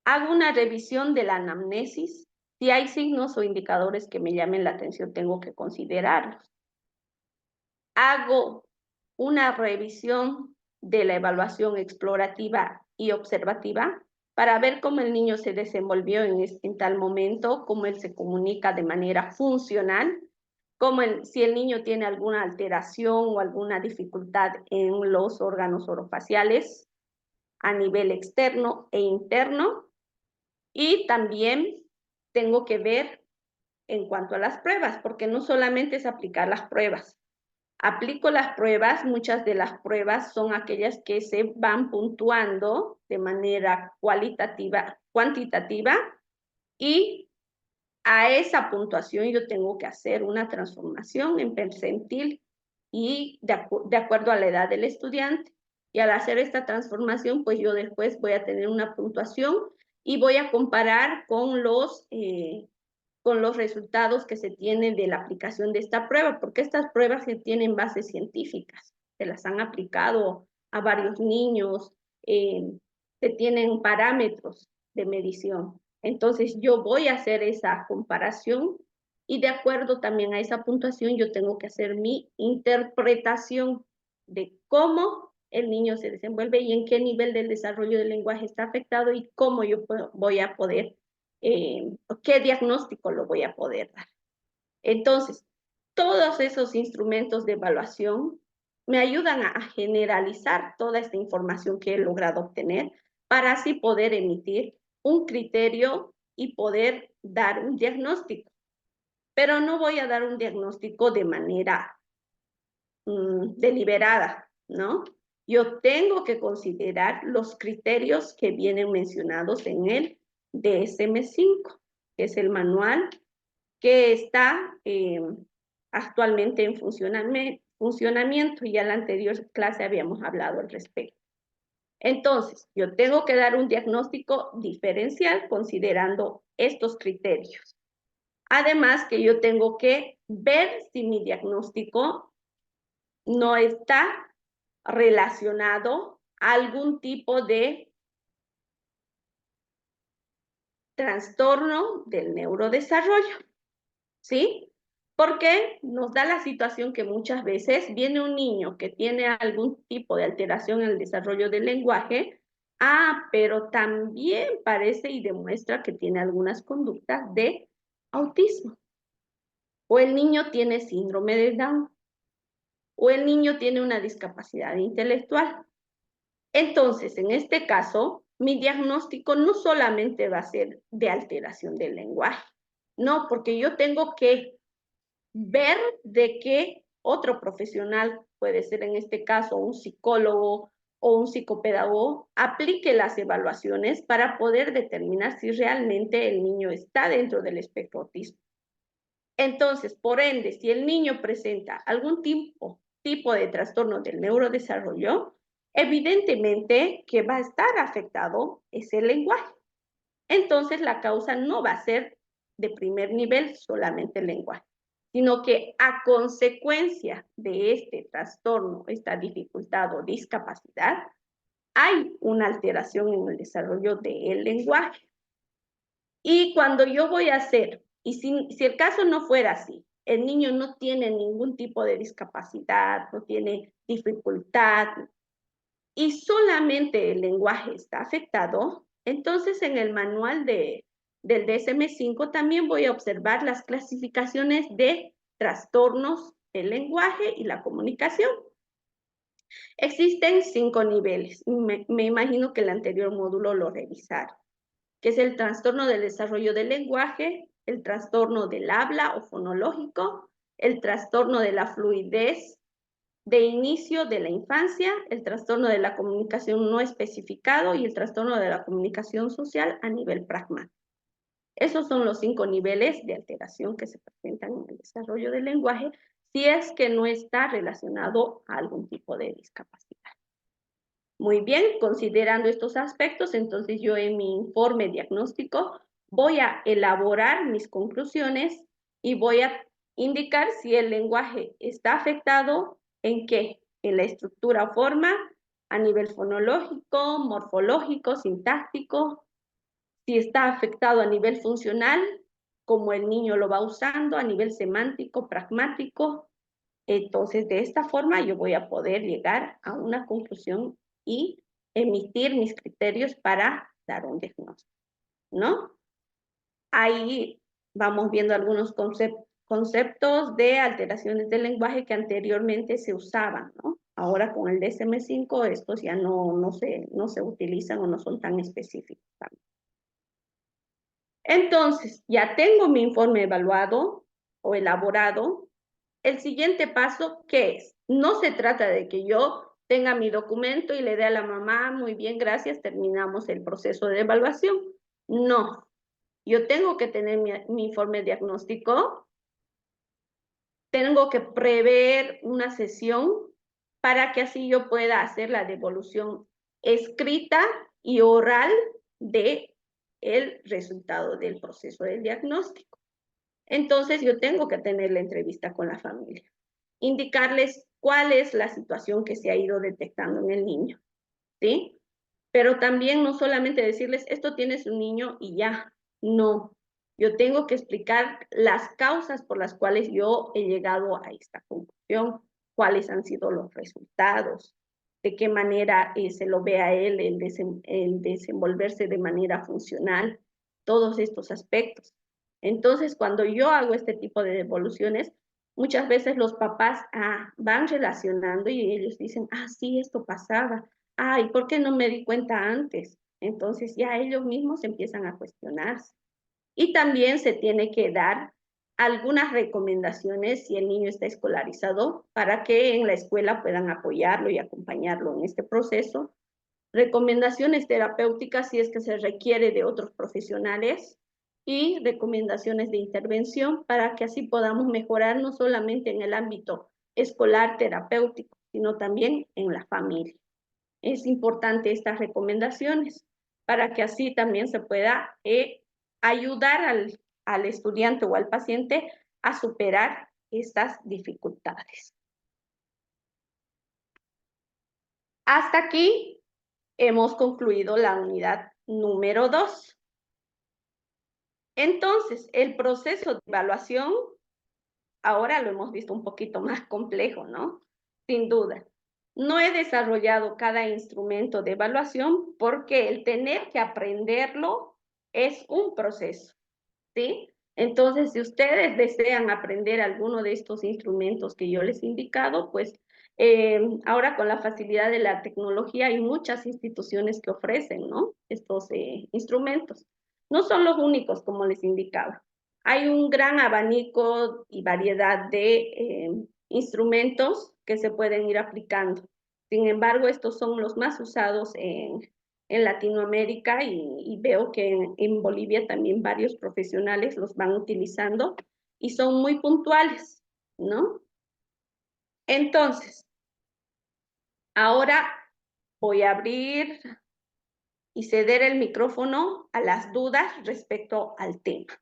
Hago una revisión de la anamnesis. Si hay signos o indicadores que me llamen la atención, tengo que considerarlos. Hago una revisión de la evaluación explorativa y observativa para ver cómo el niño se desenvolvió en tal momento, cómo él se comunica de manera funcional, si el niño tiene alguna alteración o alguna dificultad en los órganos orofaciales a nivel externo e interno. Y también tengo que ver en cuanto a las pruebas, porque no solamente es aplicar las pruebas. Aplico las pruebas, muchas de las pruebas son aquellas que se van puntuando de manera cuantitativa, y a esa puntuación yo tengo que hacer una transformación en percentil y de acuerdo a la edad del estudiante. Y al hacer esta transformación, pues yo después voy a tener una puntuación y voy a comparar con los resultados que se tienen de la aplicación de esta prueba, porque estas pruebas se tienen bases científicas, se las han aplicado a varios niños, se tienen parámetros de medición. Entonces yo voy a hacer esa comparación y de acuerdo también a esa puntuación yo tengo que hacer mi interpretación de cómo el niño se desenvuelve y en qué nivel del desarrollo del lenguaje está afectado y cómo yo voy a poder qué diagnóstico lo voy a poder dar. Entonces, todos esos instrumentos de evaluación me ayudan a generalizar toda esta información que he logrado obtener para así poder emitir un criterio y poder dar un diagnóstico. Pero no voy a dar un diagnóstico de manera deliberada, ¿no? Yo tengo que considerar los criterios que vienen mencionados en el DSM-5, que es el manual que está actualmente en funcionamiento, y en la anterior clase habíamos hablado al respecto. Entonces, yo tengo que dar un diagnóstico diferencial considerando estos criterios. Además que yo tengo que ver si mi diagnóstico no está relacionado a algún tipo de trastorno del neurodesarrollo, ¿sí? Porque nos da la situación que muchas veces viene un niño que tiene algún tipo de alteración en el desarrollo del lenguaje, pero también parece y demuestra que tiene algunas conductas de autismo. O el niño tiene síndrome de Down. O el niño tiene una discapacidad intelectual. Entonces, en este caso, mi diagnóstico no solamente va a ser de alteración del lenguaje, no, porque yo tengo que ver de qué otro profesional, puede ser en este caso un psicólogo o un psicopedagogo, aplique las evaluaciones para poder determinar si realmente el niño está dentro del espectro autista. Entonces, por ende, si el niño presenta algún tipo de trastorno del neurodesarrollo, evidentemente que va a estar afectado ese lenguaje. Entonces, la causa no va a ser de primer nivel solamente el lenguaje, sino que a consecuencia de este trastorno, esta dificultad o discapacidad, hay una alteración en el desarrollo del lenguaje. Y cuando yo voy a hacer, y si el caso no fuera así, el niño no tiene ningún tipo de discapacidad, no tiene dificultad, y solamente el lenguaje está afectado, entonces en el manual del DSM-5 también voy a observar las clasificaciones de trastornos del lenguaje y la comunicación. Existen 5 niveles, me imagino que el anterior módulo lo revisaron, que es el trastorno del desarrollo del lenguaje, el trastorno del habla o fonológico, el trastorno de la fluidez de inicio de la infancia, el trastorno de la comunicación no especificado y el trastorno de la comunicación social a nivel pragmático. Esos son los 5 niveles de alteración que se presentan en el desarrollo del lenguaje si es que no está relacionado a algún tipo de discapacidad. Muy bien, considerando estos aspectos, entonces yo en mi informe diagnóstico voy a elaborar mis conclusiones y voy a indicar si el lenguaje está afectado, ¿en qué? En la estructura o forma, a nivel fonológico, morfológico, sintáctico, si está afectado a nivel funcional, como el niño lo va usando, a nivel semántico, pragmático. Entonces, de esta forma yo voy a poder llegar a una conclusión y emitir mis criterios para dar un diagnóstico, ¿no? Ahí vamos viendo algunos conceptos de alteraciones del lenguaje que anteriormente se usaban, ¿no? Ahora con el DSM-5 estos ya no se utilizan o no son tan específicos también. Entonces, ya tengo mi informe evaluado o elaborado. El siguiente paso, ¿qué es? No se trata de que yo tenga mi documento y le dé a la mamá, muy bien, gracias, terminamos el proceso de evaluación. No, yo tengo que tener mi informe diagnóstico, tengo que prever una sesión para que así yo pueda hacer la devolución escrita y oral de el resultado del proceso del diagnóstico. Entonces yo tengo que tener la entrevista con la familia, indicarles cuál es la situación que se ha ido detectando en el niño, ¿sí? Pero también no solamente decirles, esto tiene su niño y ya, no. Yo tengo que explicar las causas por las cuales yo he llegado a esta conclusión, cuáles han sido los resultados, de qué manera se lo ve a él el desenvolverse de manera funcional, todos estos aspectos. Entonces, cuando yo hago este tipo de devoluciones, muchas veces los papás van relacionando y ellos dicen, sí, esto pasaba. ¿Y por qué no me di cuenta antes? Entonces ya ellos mismos empiezan a cuestionarse. Y también se tiene que dar algunas recomendaciones si el niño está escolarizado para que en la escuela puedan apoyarlo y acompañarlo en este proceso. Recomendaciones terapéuticas si es que se requiere de otros profesionales y recomendaciones de intervención para que así podamos mejorar no solamente en el ámbito escolar terapéutico, sino también en la familia. Es importante estas recomendaciones para que así también se pueda ayudar al estudiante o al paciente a superar estas dificultades. Hasta aquí hemos concluido la unidad número 2. Entonces, el proceso de evaluación, ahora lo hemos visto un poquito más complejo, ¿no? Sin duda. No he desarrollado cada instrumento de evaluación porque el tener que aprenderlo es un proceso, ¿sí? Entonces, si ustedes desean aprender alguno de estos instrumentos que yo les he indicado, pues ahora con la facilidad de la tecnología hay muchas instituciones que ofrecen, ¿no? Estos instrumentos. No son los únicos, como les indicaba. Hay un gran abanico y variedad de instrumentos que se pueden ir aplicando. Sin embargo, estos son los más usados en Latinoamérica y veo que en Bolivia también varios profesionales los van utilizando y son muy puntuales, ¿no? Entonces, ahora voy a abrir y ceder el micrófono a las dudas respecto al tema.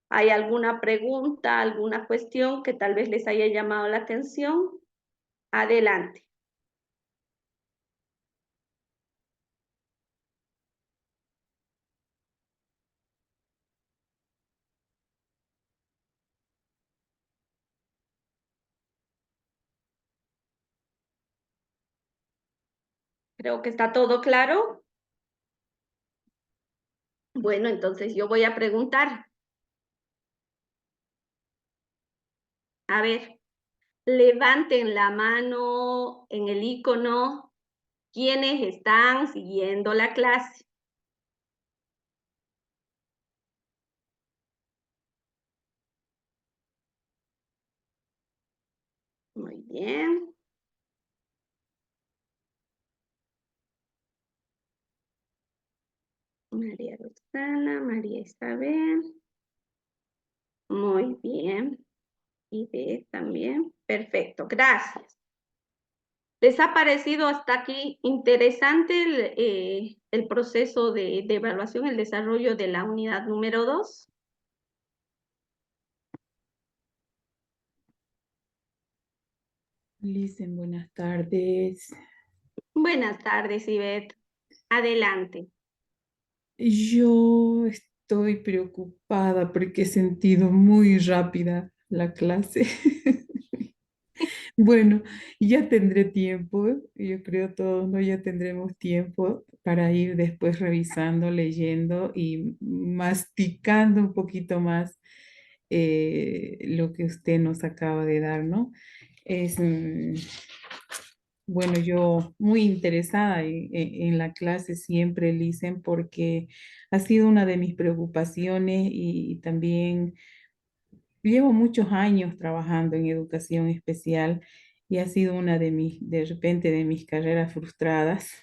¿Hay alguna pregunta, alguna cuestión que tal vez les haya llamado la atención? Adelante. Creo que está todo claro. Bueno, entonces yo voy a preguntar. A ver, levanten la mano en el icono quienes están siguiendo la clase. Muy bien. María Rosana, María Isabel. Muy bien. Y B también. Perfecto, gracias. ¿Les ha parecido hasta aquí interesante el proceso de evaluación, el desarrollo de la unidad número 2? Licen, buenas tardes. Buenas tardes, Ivette. Adelante. Yo estoy preocupada porque he sentido muy rápida la clase. Bueno, ya tendré tiempo, yo creo todos, ¿no? Ya tendremos tiempo para ir después revisando, leyendo y masticando un poquito más lo que usted nos acaba de dar, ¿no? Es, bueno, yo muy interesada en la clase siempre, Licen, porque ha sido una de mis preocupaciones y también llevo muchos años trabajando en educación especial y ha sido una de repente, de mis carreras frustradas,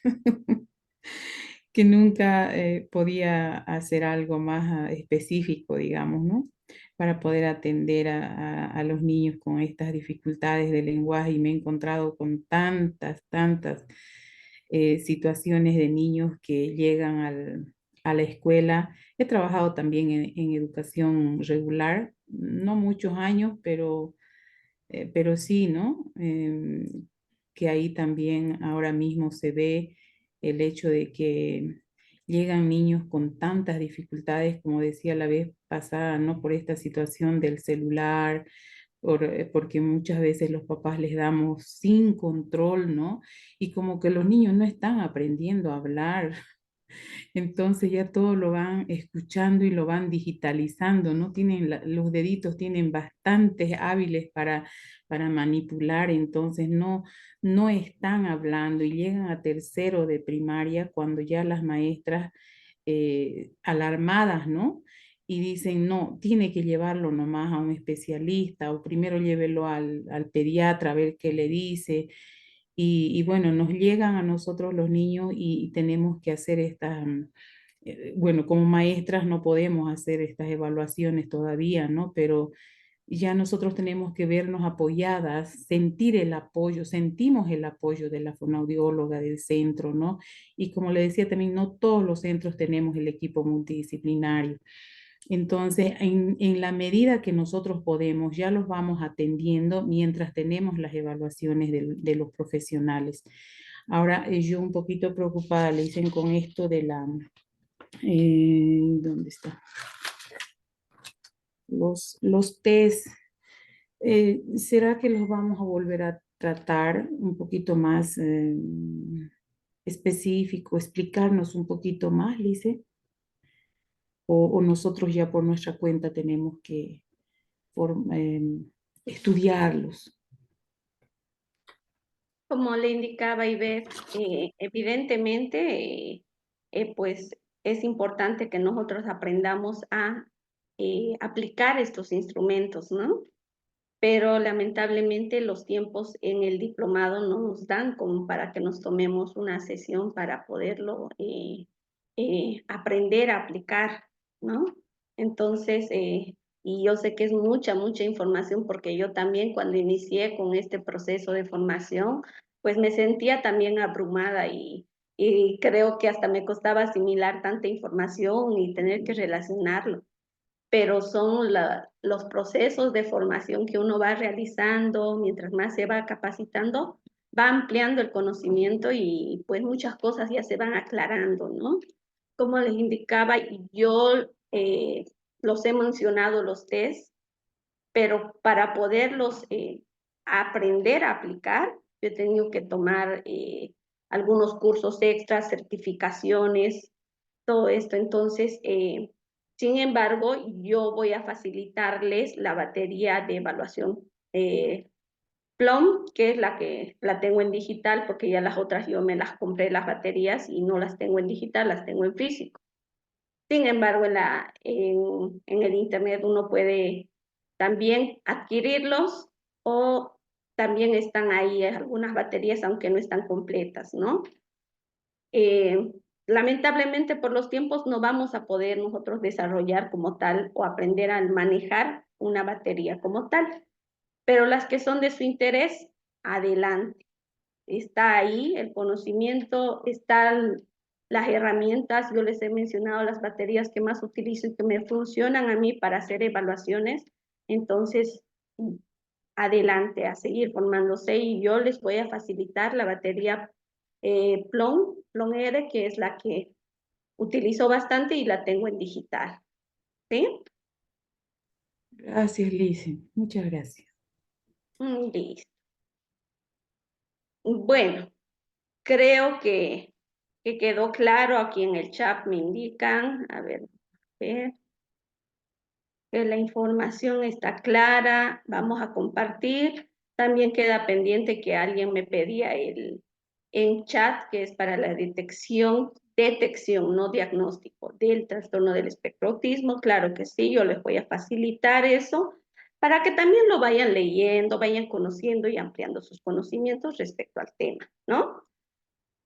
que nunca podía hacer algo más específico, digamos, ¿no? Para poder atender a los niños con estas dificultades de lenguaje y me he encontrado con tantas situaciones de niños que llegan a la escuela. He trabajado también en educación regular, no muchos años, pero sí, ¿no? Que ahí también ahora mismo se ve el hecho de que llegan niños con tantas dificultades, como decía la vez pasada, ¿no? Por esta situación del celular, porque muchas veces los papás les damos sin control, ¿no? Y como que los niños no están aprendiendo a hablar, Entonces ya todo lo van escuchando y lo van digitalizando, ¿no? Tienen los deditos tienen bastantes hábiles para manipular, entonces no están hablando y llegan a tercero de primaria cuando ya las maestras alarmadas, ¿no? Y dicen, no, tiene que llevarlo nomás a un especialista o primero llévelo al pediatra a ver qué le dice. Y bueno, nos llegan a nosotros los niños y tenemos que hacer estas, bueno, como maestras no podemos hacer estas evaluaciones todavía, ¿no? Pero ya nosotros tenemos que vernos apoyadas, sentir el apoyo, sentimos el apoyo de la fonoaudióloga del centro, ¿no? Y como le decía también, no todos los centros tenemos el equipo multidisciplinario. Entonces, en la medida que nosotros podemos, ya los vamos atendiendo mientras tenemos las evaluaciones de los profesionales. Ahora, yo un poquito preocupada, le dicen con esto de la... ¿dónde está? Los test. ¿Será que los vamos a volver a tratar un poquito más específico, explicarnos un poquito más, Lice? O nosotros ya por nuestra cuenta tenemos que estudiarlos. Como le indicaba Ivette, evidentemente, pues es importante que nosotros aprendamos a aplicar estos instrumentos, ¿no? Pero lamentablemente los tiempos en el diplomado no nos dan como para que nos tomemos una sesión para poderlo aprender a aplicar, ¿no? Entonces, y yo sé que es mucha información porque yo también cuando inicié con este proceso de formación, pues me sentía también abrumada y creo que hasta me costaba asimilar tanta información y tener que relacionarlo, pero son los procesos de formación que uno va realizando, mientras más se va capacitando, va ampliando el conocimiento y pues muchas cosas ya se van aclarando, ¿no? Como les indicaba, yo los he mencionado los test, pero para poderlos aprender a aplicar, yo he tenido que tomar algunos cursos extras, certificaciones, todo esto. Entonces, sin embargo, yo voy a facilitarles la batería de evaluación Plum, que es la que la tengo en digital, porque ya las otras yo me las compré las baterías y no las tengo en digital, las tengo en físico. Sin embargo, en el internet uno puede también adquirirlos o también están ahí algunas baterías, aunque no están completas, ¿no? Lamentablemente por los tiempos no vamos a poder nosotros desarrollar como tal o aprender a manejar una batería como tal, pero las que son de su interés, adelante. Está ahí el conocimiento, están las herramientas, yo les he mencionado las baterías que más utilizo y que me funcionan a mí para hacer evaluaciones, entonces adelante a seguir formándose y yo les voy a facilitar la batería Plon R, que es la que utilizo bastante y la tengo en digital. ¿Sí? Gracias, Lice. Muchas gracias. Listo. Bueno, creo que quedó claro. Aquí en el chat me indican, a ver, que la información está clara. Vamos a compartir. También queda pendiente que alguien me pedía en chat, que es para la detección, no diagnóstico, del trastorno del espectro autismo. Claro que sí, yo les voy a facilitar eso para que también lo vayan leyendo, vayan conociendo y ampliando sus conocimientos respecto al tema, ¿no?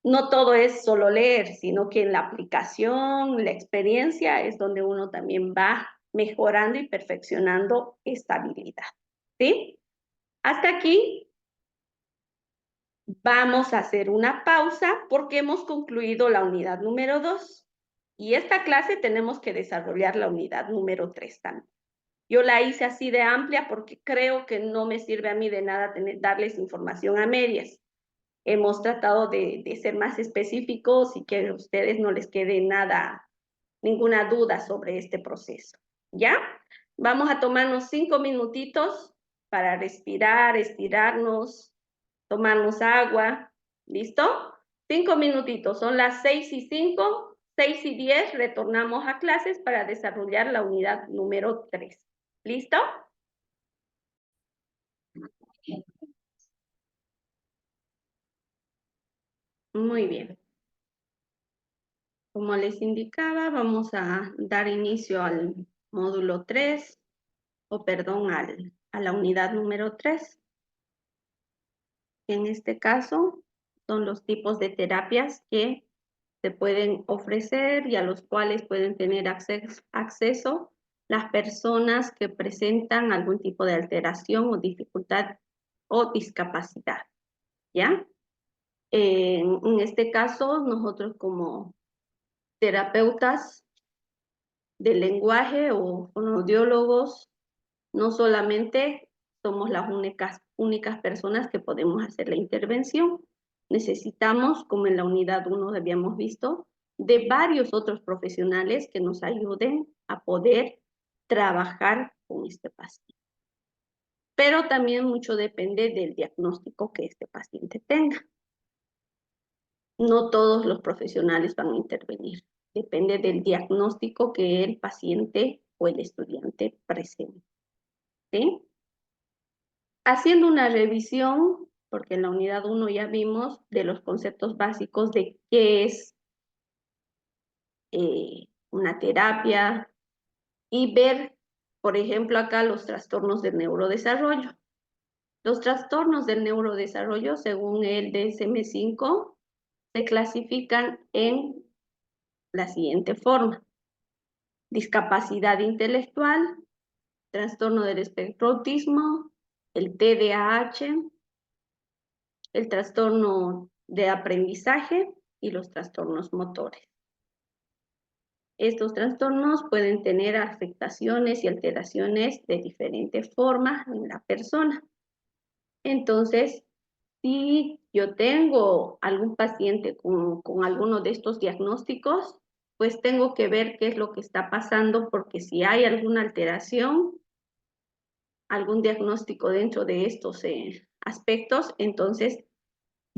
No todo es solo leer, sino que en la aplicación, la experiencia es donde uno también va mejorando y perfeccionando esta habilidad, ¿sí? Hasta aquí vamos a hacer una pausa porque hemos concluido la unidad número 2 y esta clase tenemos que desarrollar la unidad número 3 también. Yo la hice así de amplia porque creo que no me sirve a mí de nada darles información a medias. Hemos tratado de ser más específicos y que a ustedes no les quede nada, ninguna duda sobre este proceso. ¿Ya? Vamos a tomarnos 5 minutitos para respirar, estirarnos, tomarnos agua. ¿Listo? 5 minutitos. Son las 6:05, 6 y 10 retornamos a clases para desarrollar la unidad número 3. ¿Listo? Muy bien. Como les indicaba, vamos a dar inicio al módulo 3, o perdón, a la unidad número 3. En este caso, son los tipos de terapias que se pueden ofrecer y a los cuales pueden tener acceso las personas que presentan algún tipo de alteración o dificultad o discapacidad, ¿ya? En este caso, nosotros como terapeutas del lenguaje o fonoaudiólogos, no solamente somos las únicas personas que podemos hacer la intervención. Necesitamos, como en la unidad 1 habíamos visto, de varios otros profesionales que nos ayuden a poder trabajar con este paciente. Pero también mucho depende del diagnóstico que este paciente tenga. No todos los profesionales van a intervenir. Depende del diagnóstico que el paciente o el estudiante presente. ¿Sí? Haciendo una revisión, porque en la unidad 1 ya vimos de los conceptos básicos de qué es una terapia y ver, por ejemplo, acá los trastornos del neurodesarrollo. Los trastornos del neurodesarrollo, según el DSM-5, se clasifican en la siguiente forma: discapacidad intelectual, trastorno del espectro autismo, el TDAH, el trastorno de aprendizaje y los trastornos motores. Estos trastornos pueden tener afectaciones y alteraciones de diferentes formas en la persona. Entonces, si yo tengo algún paciente con alguno de estos diagnósticos, pues tengo que ver qué es lo que está pasando, porque si hay alguna alteración, algún diagnóstico dentro de estos aspectos, entonces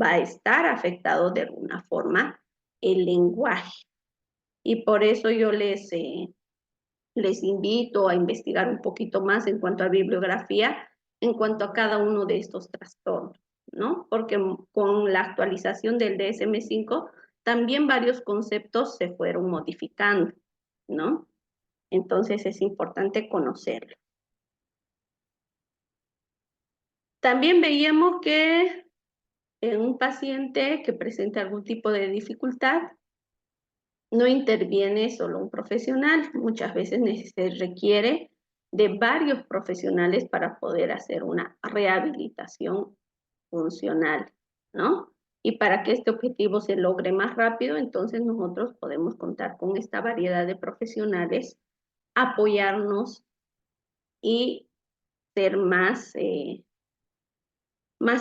va a estar afectado de alguna forma el lenguaje. Y por eso yo les invito a investigar un poquito más en cuanto a bibliografía, en cuanto a cada uno de estos trastornos, ¿no? Porque con la actualización del DSM-5, también varios conceptos se fueron modificando, ¿no? Entonces es importante conocerlo. También veíamos que en un paciente que presenta algún tipo de dificultad, no interviene solo un profesional, muchas veces se requiere de varios profesionales para poder hacer una rehabilitación funcional, ¿no? Y para que este objetivo se logre más rápido, entonces nosotros podemos contar con esta variedad de profesionales, apoyarnos y ser más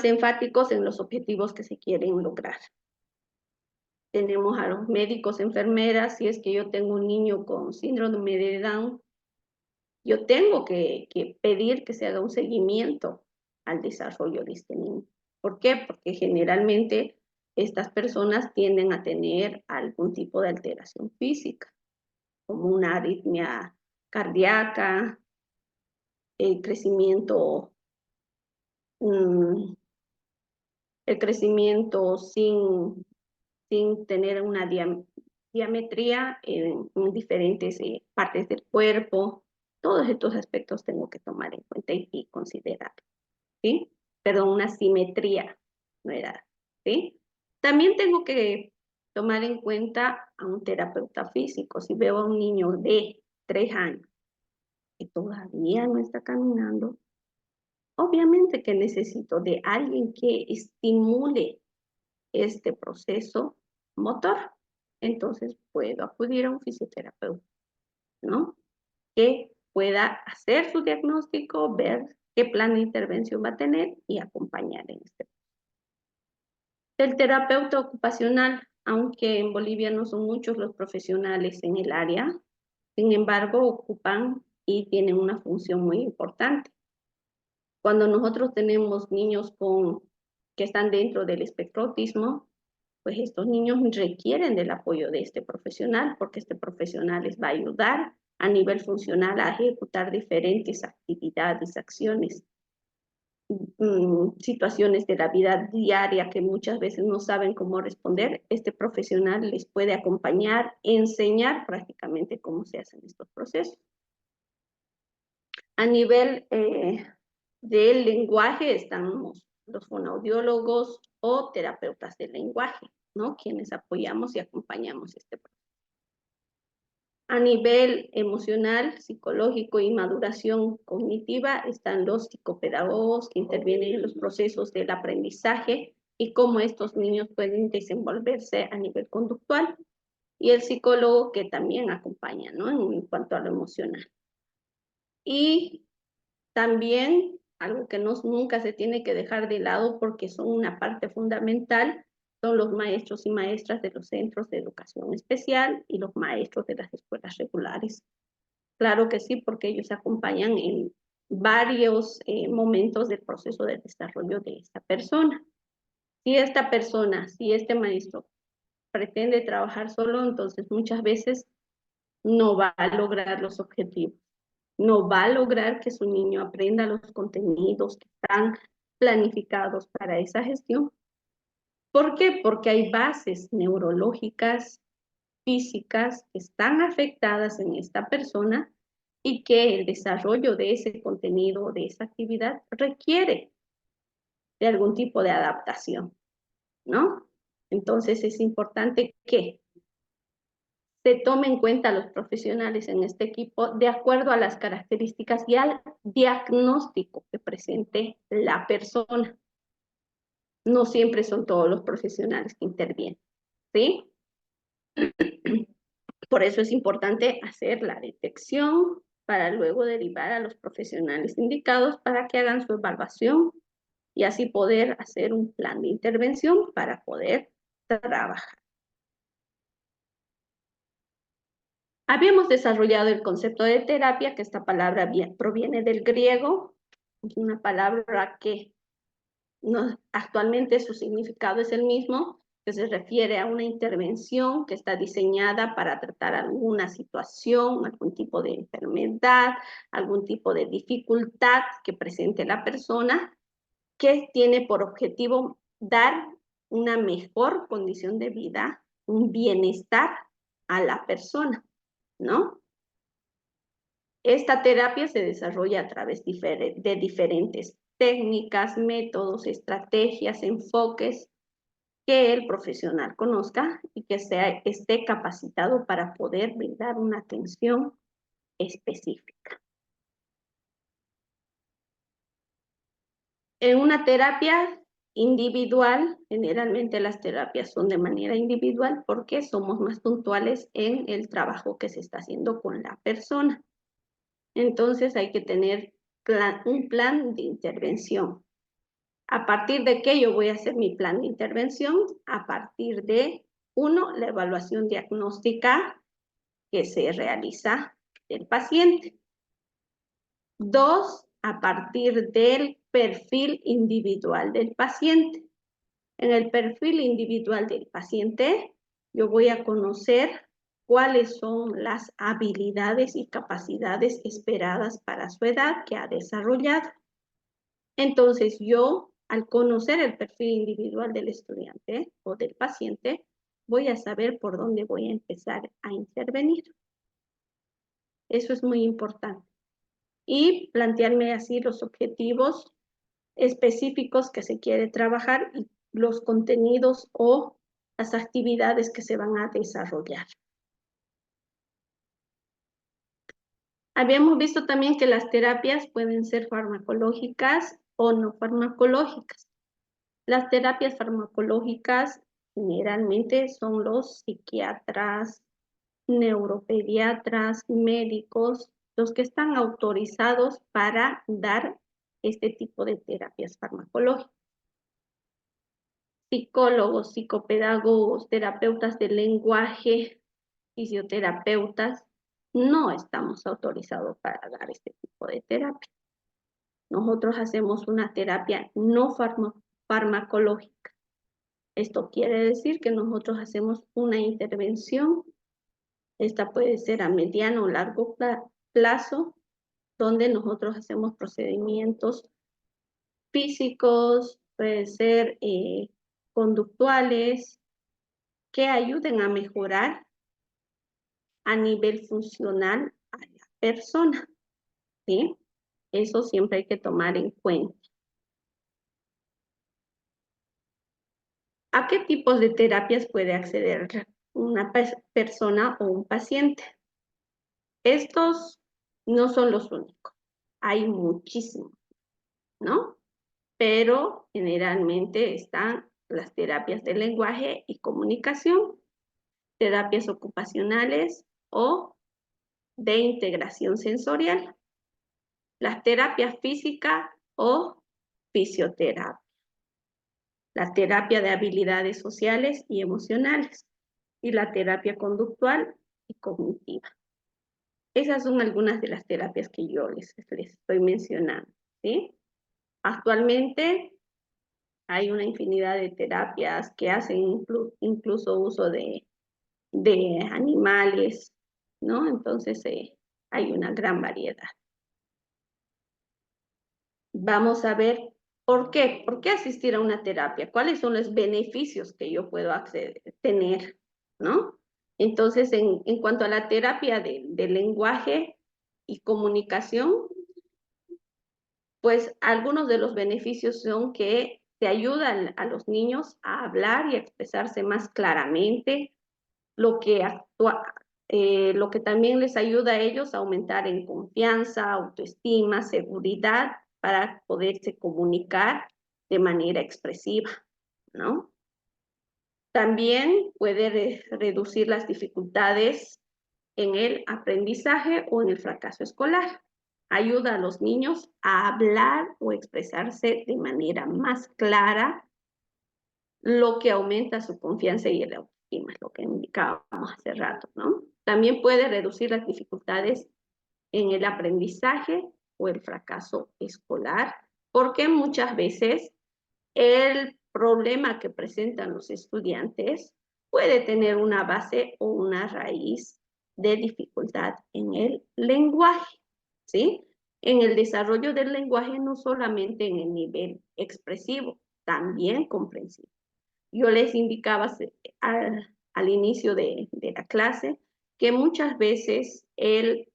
enfáticos en los objetivos que se quieren lograr. Tenemos a los médicos, enfermeras. Si es que yo tengo un niño con síndrome de Down, yo tengo que pedir que se haga un seguimiento al desarrollo de este niño. ¿Por qué? Porque generalmente estas personas tienden a tener algún tipo de alteración física, como una arritmia cardíaca, el crecimiento sin tener una diametría en diferentes partes del cuerpo. Todos estos aspectos tengo que tomar en cuenta y considerar, ¿sí? Perdón, una simetría, no era, ¿sí? También tengo que tomar en cuenta a un terapeuta físico. Si veo a un niño de 3 años que todavía no está caminando, obviamente que necesito de alguien que estimule este proceso motor. Entonces puedo acudir a un fisioterapeuta, ¿no? Que pueda hacer su diagnóstico, ver qué plan de intervención va a tener y acompañar en este. El terapeuta ocupacional, aunque en Bolivia no son muchos los profesionales en el área, sin embargo ocupan y tienen una función muy importante. Cuando nosotros tenemos niños que están dentro del espectro autismo, pues estos niños requieren del apoyo de este profesional, porque este profesional les va a ayudar a nivel funcional a ejecutar diferentes actividades, acciones, situaciones de la vida diaria que muchas veces no saben cómo responder. Este profesional les puede acompañar, enseñar prácticamente cómo se hacen estos procesos. A nivel del lenguaje están los fonoaudiólogos o terapeutas del lenguaje, ¿no? Quienes apoyamos y acompañamos este proceso. A nivel emocional, psicológico y maduración cognitiva están los psicopedagogos que intervienen en los procesos del aprendizaje y cómo estos niños pueden desenvolverse a nivel conductual. Y el psicólogo que también acompaña, ¿no? En cuanto a lo emocional. Y también algo que nunca se tiene que dejar de lado porque son una parte fundamental, son los maestros y maestras de los centros de educación especial y los maestros de las escuelas regulares. Claro que sí, porque ellos acompañan en varios momentos del proceso de desarrollo de esta persona. Si esta persona, si este maestro pretende trabajar solo, entonces muchas veces no va a lograr los objetivos. No va a lograr que su niño aprenda los contenidos que están planificados para esa gestión. ¿Por qué? Porque hay bases neurológicas, físicas, que están afectadas en esta persona y que el desarrollo de ese contenido, de esa actividad, requiere de algún tipo de adaptación, ¿no? Entonces es importante que se tome en cuenta a los profesionales en este equipo de acuerdo a las características y al diagnóstico que presente la persona. No siempre son todos los profesionales que intervienen, ¿sí? Por eso es importante hacer la detección para luego derivar a los profesionales indicados para que hagan su evaluación y así poder hacer un plan de intervención para poder trabajar. Habíamos desarrollado el concepto de terapia, que esta palabra proviene del griego, es una palabra que actualmente su significado es el mismo, que se refiere a una intervención que está diseñada para tratar alguna situación, algún tipo de enfermedad, algún tipo de dificultad que presente la persona, que tiene por objetivo dar una mejor condición de vida, un bienestar a la persona, ¿no? Esta terapia se desarrolla a través de diferentes técnicas, métodos, estrategias, enfoques que el profesional conozca y que esté capacitado para poder brindar una atención específica. En una terapia individual, generalmente las terapias son de manera individual porque somos más puntuales en el trabajo que se está haciendo con la persona. Entonces hay que tener un plan de intervención. ¿A partir de qué yo voy a hacer mi plan de intervención? A partir de, 1, la evaluación diagnóstica que se realiza del paciente. 2, a partir del perfil individual del paciente. En el perfil individual del paciente, yo voy a conocer cuáles son las habilidades y capacidades esperadas para su edad que ha desarrollado. Entonces, yo, al conocer el perfil individual del estudiante o del paciente, voy a saber por dónde voy a empezar a intervenir. Eso es muy importante. Y plantearme así los objetivos específicos que se quiere trabajar y los contenidos o las actividades que se van a desarrollar. Habíamos visto también que las terapias pueden ser farmacológicas o no farmacológicas. Las terapias farmacológicas generalmente son los psiquiatras, neuropediatras, médicos, los que están autorizados para dar este tipo de terapias farmacológicas. Psicólogos, psicopedagogos, terapeutas del lenguaje, fisioterapeutas, no estamos autorizados para dar este tipo de terapia. Nosotros hacemos una terapia no farmacológica. Esto quiere decir que nosotros hacemos una intervención. Esta puede ser a mediano o largo plazo, donde nosotros hacemos procedimientos físicos, puede ser conductuales, que ayuden a mejorar a nivel funcional a la persona, ¿sí? Eso siempre hay que tomar en cuenta. ¿A qué tipos de terapias puede acceder una persona o un paciente? Estos no son los únicos. Hay muchísimos, ¿no? Pero generalmente están las terapias de lenguaje y comunicación, terapias ocupacionales o de integración sensorial, las terapias físicas o fisioterapia, la terapia de habilidades sociales y emocionales y la terapia conductual y cognitiva. Esas son algunas de las terapias que yo les estoy mencionando, ¿sí? Actualmente hay una infinidad de terapias que hacen incluso uso de animales, ¿no? Entonces hay una gran variedad. Vamos a ver por qué. ¿Por qué asistir a una terapia? ¿Cuáles son los beneficios que yo puedo tener, ¿no? Entonces, en cuanto a la terapia de lenguaje y comunicación, pues algunos de los beneficios son que te ayudan a los niños a hablar y a expresarse más claramente, lo que también les ayuda a ellos a aumentar en confianza, autoestima, seguridad para poderse comunicar de manera expresiva, ¿no? También puede reducir las dificultades en el aprendizaje o en el fracaso escolar. Ayuda a los niños a hablar o expresarse de manera más clara, lo que aumenta su confianza y el autoestima, lo que indicábamos hace rato, ¿no? También puede reducir las dificultades en el aprendizaje o el fracaso escolar, porque muchas veces el problema que presentan los estudiantes puede tener una base o una raíz de dificultad en el lenguaje, ¿sí? En el desarrollo del lenguaje, no solamente en el nivel expresivo, también comprensivo. Yo les indicaba al inicio de la clase que muchas veces el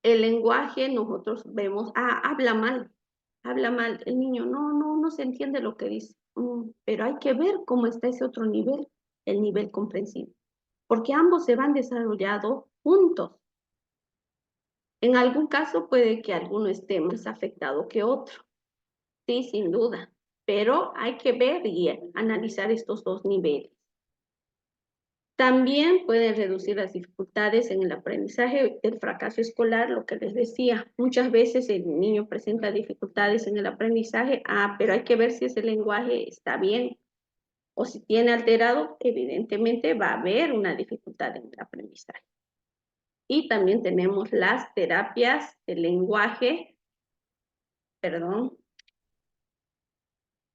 lenguaje nosotros vemos, habla mal el niño, no se entiende lo que dice, pero hay que ver cómo está ese otro nivel, el nivel comprensivo, porque ambos se van desarrollando juntos. En algún caso puede que alguno esté más afectado que otro, sí, sin duda, pero hay que ver y analizar estos dos niveles. También pueden reducir las dificultades en el aprendizaje, el fracaso escolar, lo que les decía. Muchas veces el niño presenta dificultades en el aprendizaje, pero hay que ver si ese lenguaje está bien o si tiene alterado, evidentemente va a haber una dificultad en el aprendizaje. Y también tenemos las terapias de lenguaje,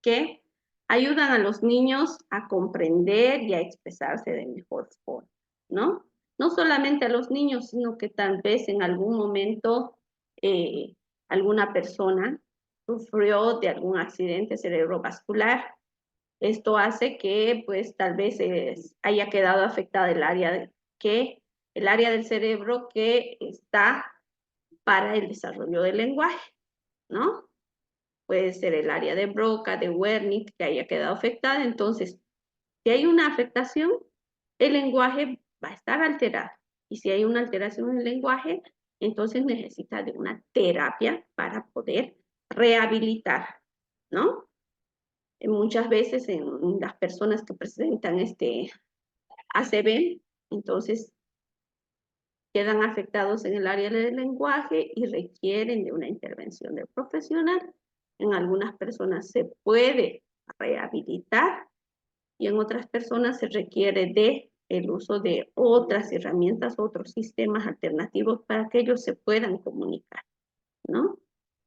que ayudan a los niños a comprender y a expresarse de mejor forma, ¿no? No solamente a los niños, sino que tal vez en algún momento alguna persona sufrió de algún accidente cerebrovascular. Esto hace que, pues, tal vez haya quedado afectada el área del cerebro que está para el desarrollo del lenguaje, ¿no? Puede ser el área de Broca, de Wernicke, que haya quedado afectada. Entonces, si hay una afectación, el lenguaje va a estar alterado. Y si hay una alteración en el lenguaje, entonces necesita de una terapia para poder rehabilitar, ¿no? Muchas veces en las personas que presentan este ACV, entonces quedan afectados en el área del lenguaje y requieren de una intervención del profesional. En algunas personas se puede rehabilitar y en otras personas se requiere de el uso de otras herramientas, otros sistemas alternativos para que ellos se puedan comunicar, ¿no?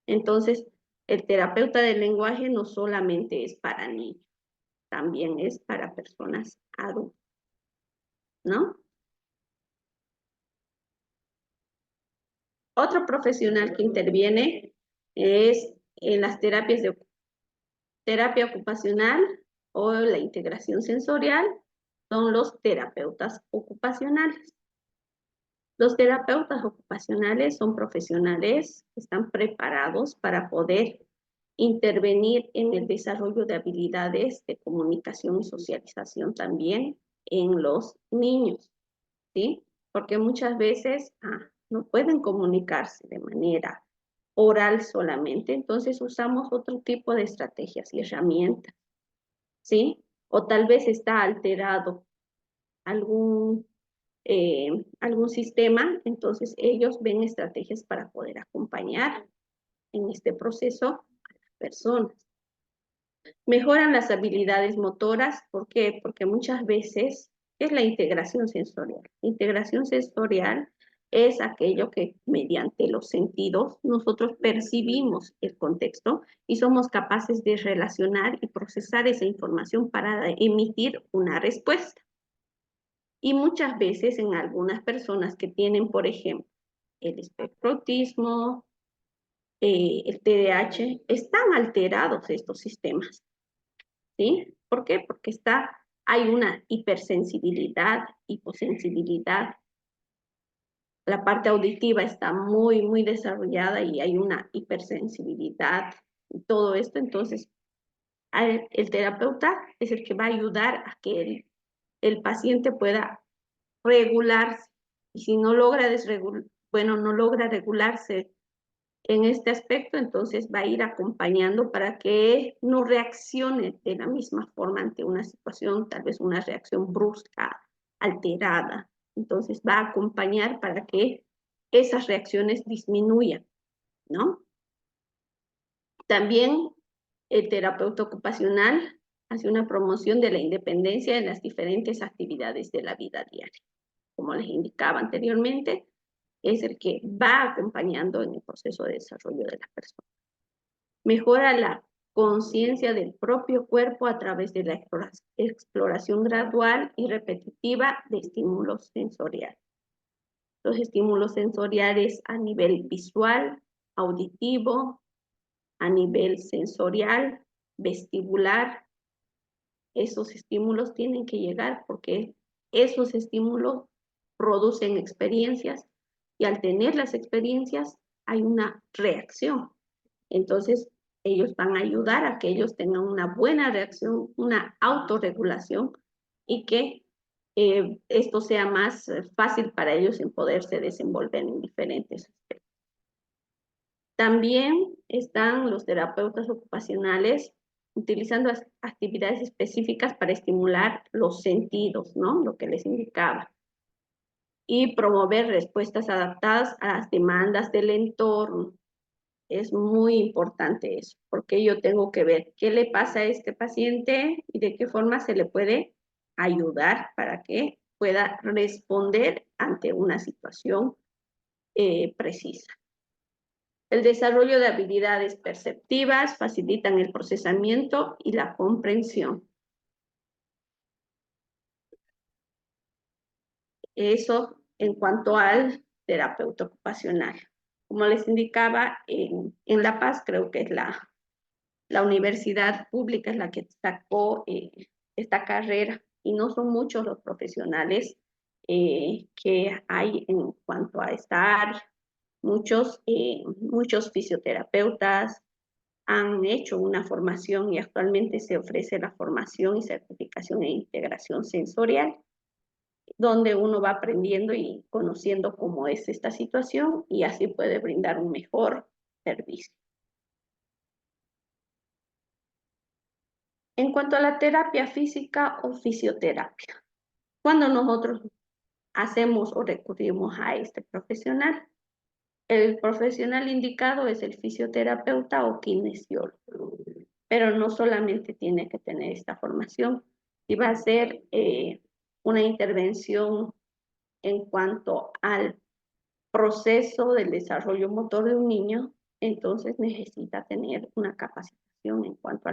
Entonces, el terapeuta del lenguaje no solamente es para niños, también es para personas adultas, ¿no? Otro profesional que interviene es en las terapias de terapia ocupacional o la integración sensorial, son los terapeutas ocupacionales. Los terapeutas ocupacionales son profesionales que están preparados para poder intervenir en el desarrollo de habilidades de comunicación y socialización también en los niños, ¿sí? Porque muchas veces no pueden comunicarse de manera oral solamente, entonces usamos otro tipo de estrategias y herramientas, ¿sí? O tal vez está alterado algún sistema, entonces ellos ven estrategias para poder acompañar en este proceso a las personas. Mejoran las habilidades motoras, ¿por qué? Porque muchas veces es la integración sensorial. Integración sensorial es aquello que mediante los sentidos nosotros percibimos el contexto y somos capaces de relacionar y procesar esa información para emitir una respuesta. Y muchas veces en algunas personas que tienen, por ejemplo, el espectro autismo, el TDAH, están alterados estos sistemas, ¿sí? ¿Por qué? Porque hay una hipersensibilidad, hiposensibilidad. La parte auditiva está muy, muy desarrollada y hay una hipersensibilidad y todo esto. Entonces, el terapeuta es el que va a ayudar a que el paciente pueda regularse. Y si no logra no logra regularse en este aspecto, entonces va a ir acompañando para que no reaccione de la misma forma ante una situación, tal vez una reacción brusca, alterada. Entonces va a acompañar para que esas reacciones disminuyan, ¿no? También el terapeuta ocupacional hace una promoción de la independencia en las diferentes actividades de la vida diaria. Como les indicaba anteriormente, es el que va acompañando en el proceso de desarrollo de la persona. Mejora la conciencia del propio cuerpo a través de la exploración gradual y repetitiva de estímulos sensoriales. Los estímulos sensoriales a nivel visual, auditivo, a nivel sensorial, vestibular, esos estímulos tienen que llegar porque esos estímulos producen experiencias y al tener las experiencias hay una reacción. Entonces, ellos van a ayudar a que ellos tengan una buena reacción, una autorregulación y que esto sea más fácil para ellos en poderse desenvolver en diferentes aspectos. También están los terapeutas ocupacionales utilizando actividades específicas para estimular los sentidos, ¿no? Lo que les indicaba. Y promover respuestas adaptadas a las demandas del entorno. Es muy importante eso, porque yo tengo que ver qué le pasa a este paciente y de qué forma se le puede ayudar para que pueda responder ante una situación precisa. El desarrollo de habilidades perceptivas facilitan el procesamiento y la comprensión. Eso en cuanto al terapeuta ocupacional. Como les indicaba, en La Paz creo que es la universidad pública es la que sacó esta carrera y no son muchos los profesionales que hay en cuanto a esta área. Muchos fisioterapeutas han hecho una formación y actualmente se ofrece la formación y certificación en integración sensorial, donde uno va aprendiendo y conociendo cómo es esta situación y así puede brindar un mejor servicio. En cuanto a la terapia física o fisioterapia, cuando nosotros hacemos o recurrimos a este profesional, el profesional indicado es el fisioterapeuta o kinesiólogo, pero no solamente tiene que tener esta formación, si va a ser una intervención en cuanto al proceso del desarrollo motor de un niño, entonces necesita tener una capacitación en cuanto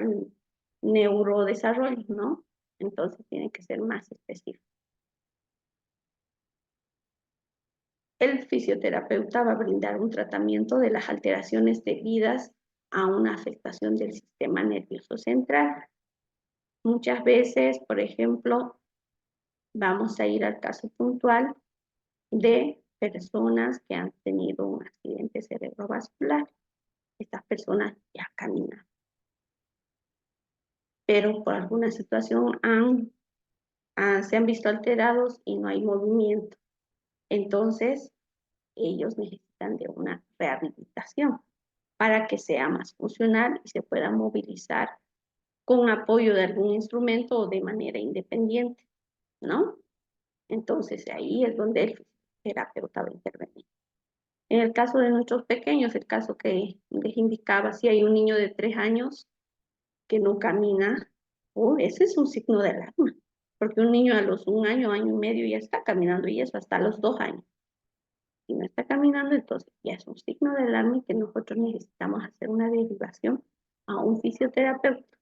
neurodesarrollo, ¿no? Entonces tiene que ser más específico. El fisioterapeuta va a brindar un tratamiento de las alteraciones debidas a una afectación del sistema nervioso central. Muchas veces, por ejemplo, vamos a ir al caso puntual de personas que han tenido un accidente cerebrovascular. Estas personas ya caminan, pero por alguna situación se han visto alterados y no hay movimiento. Entonces, ellos necesitan de una rehabilitación para que sea más funcional y se pueda movilizar con apoyo de algún instrumento o de manera independiente, ¿no? Entonces, ahí es donde el terapeuta va a intervenir. En el caso de nuestros pequeños, el caso que les indicaba, si hay un niño de 3 años que no camina, ese es un signo de alarma, porque un niño a los 1 año, año y medio ya está caminando y eso hasta los 2 años. Si no está caminando, entonces ya es un signo de alarma y que nosotros necesitamos hacer una derivación a un fisioterapeuta.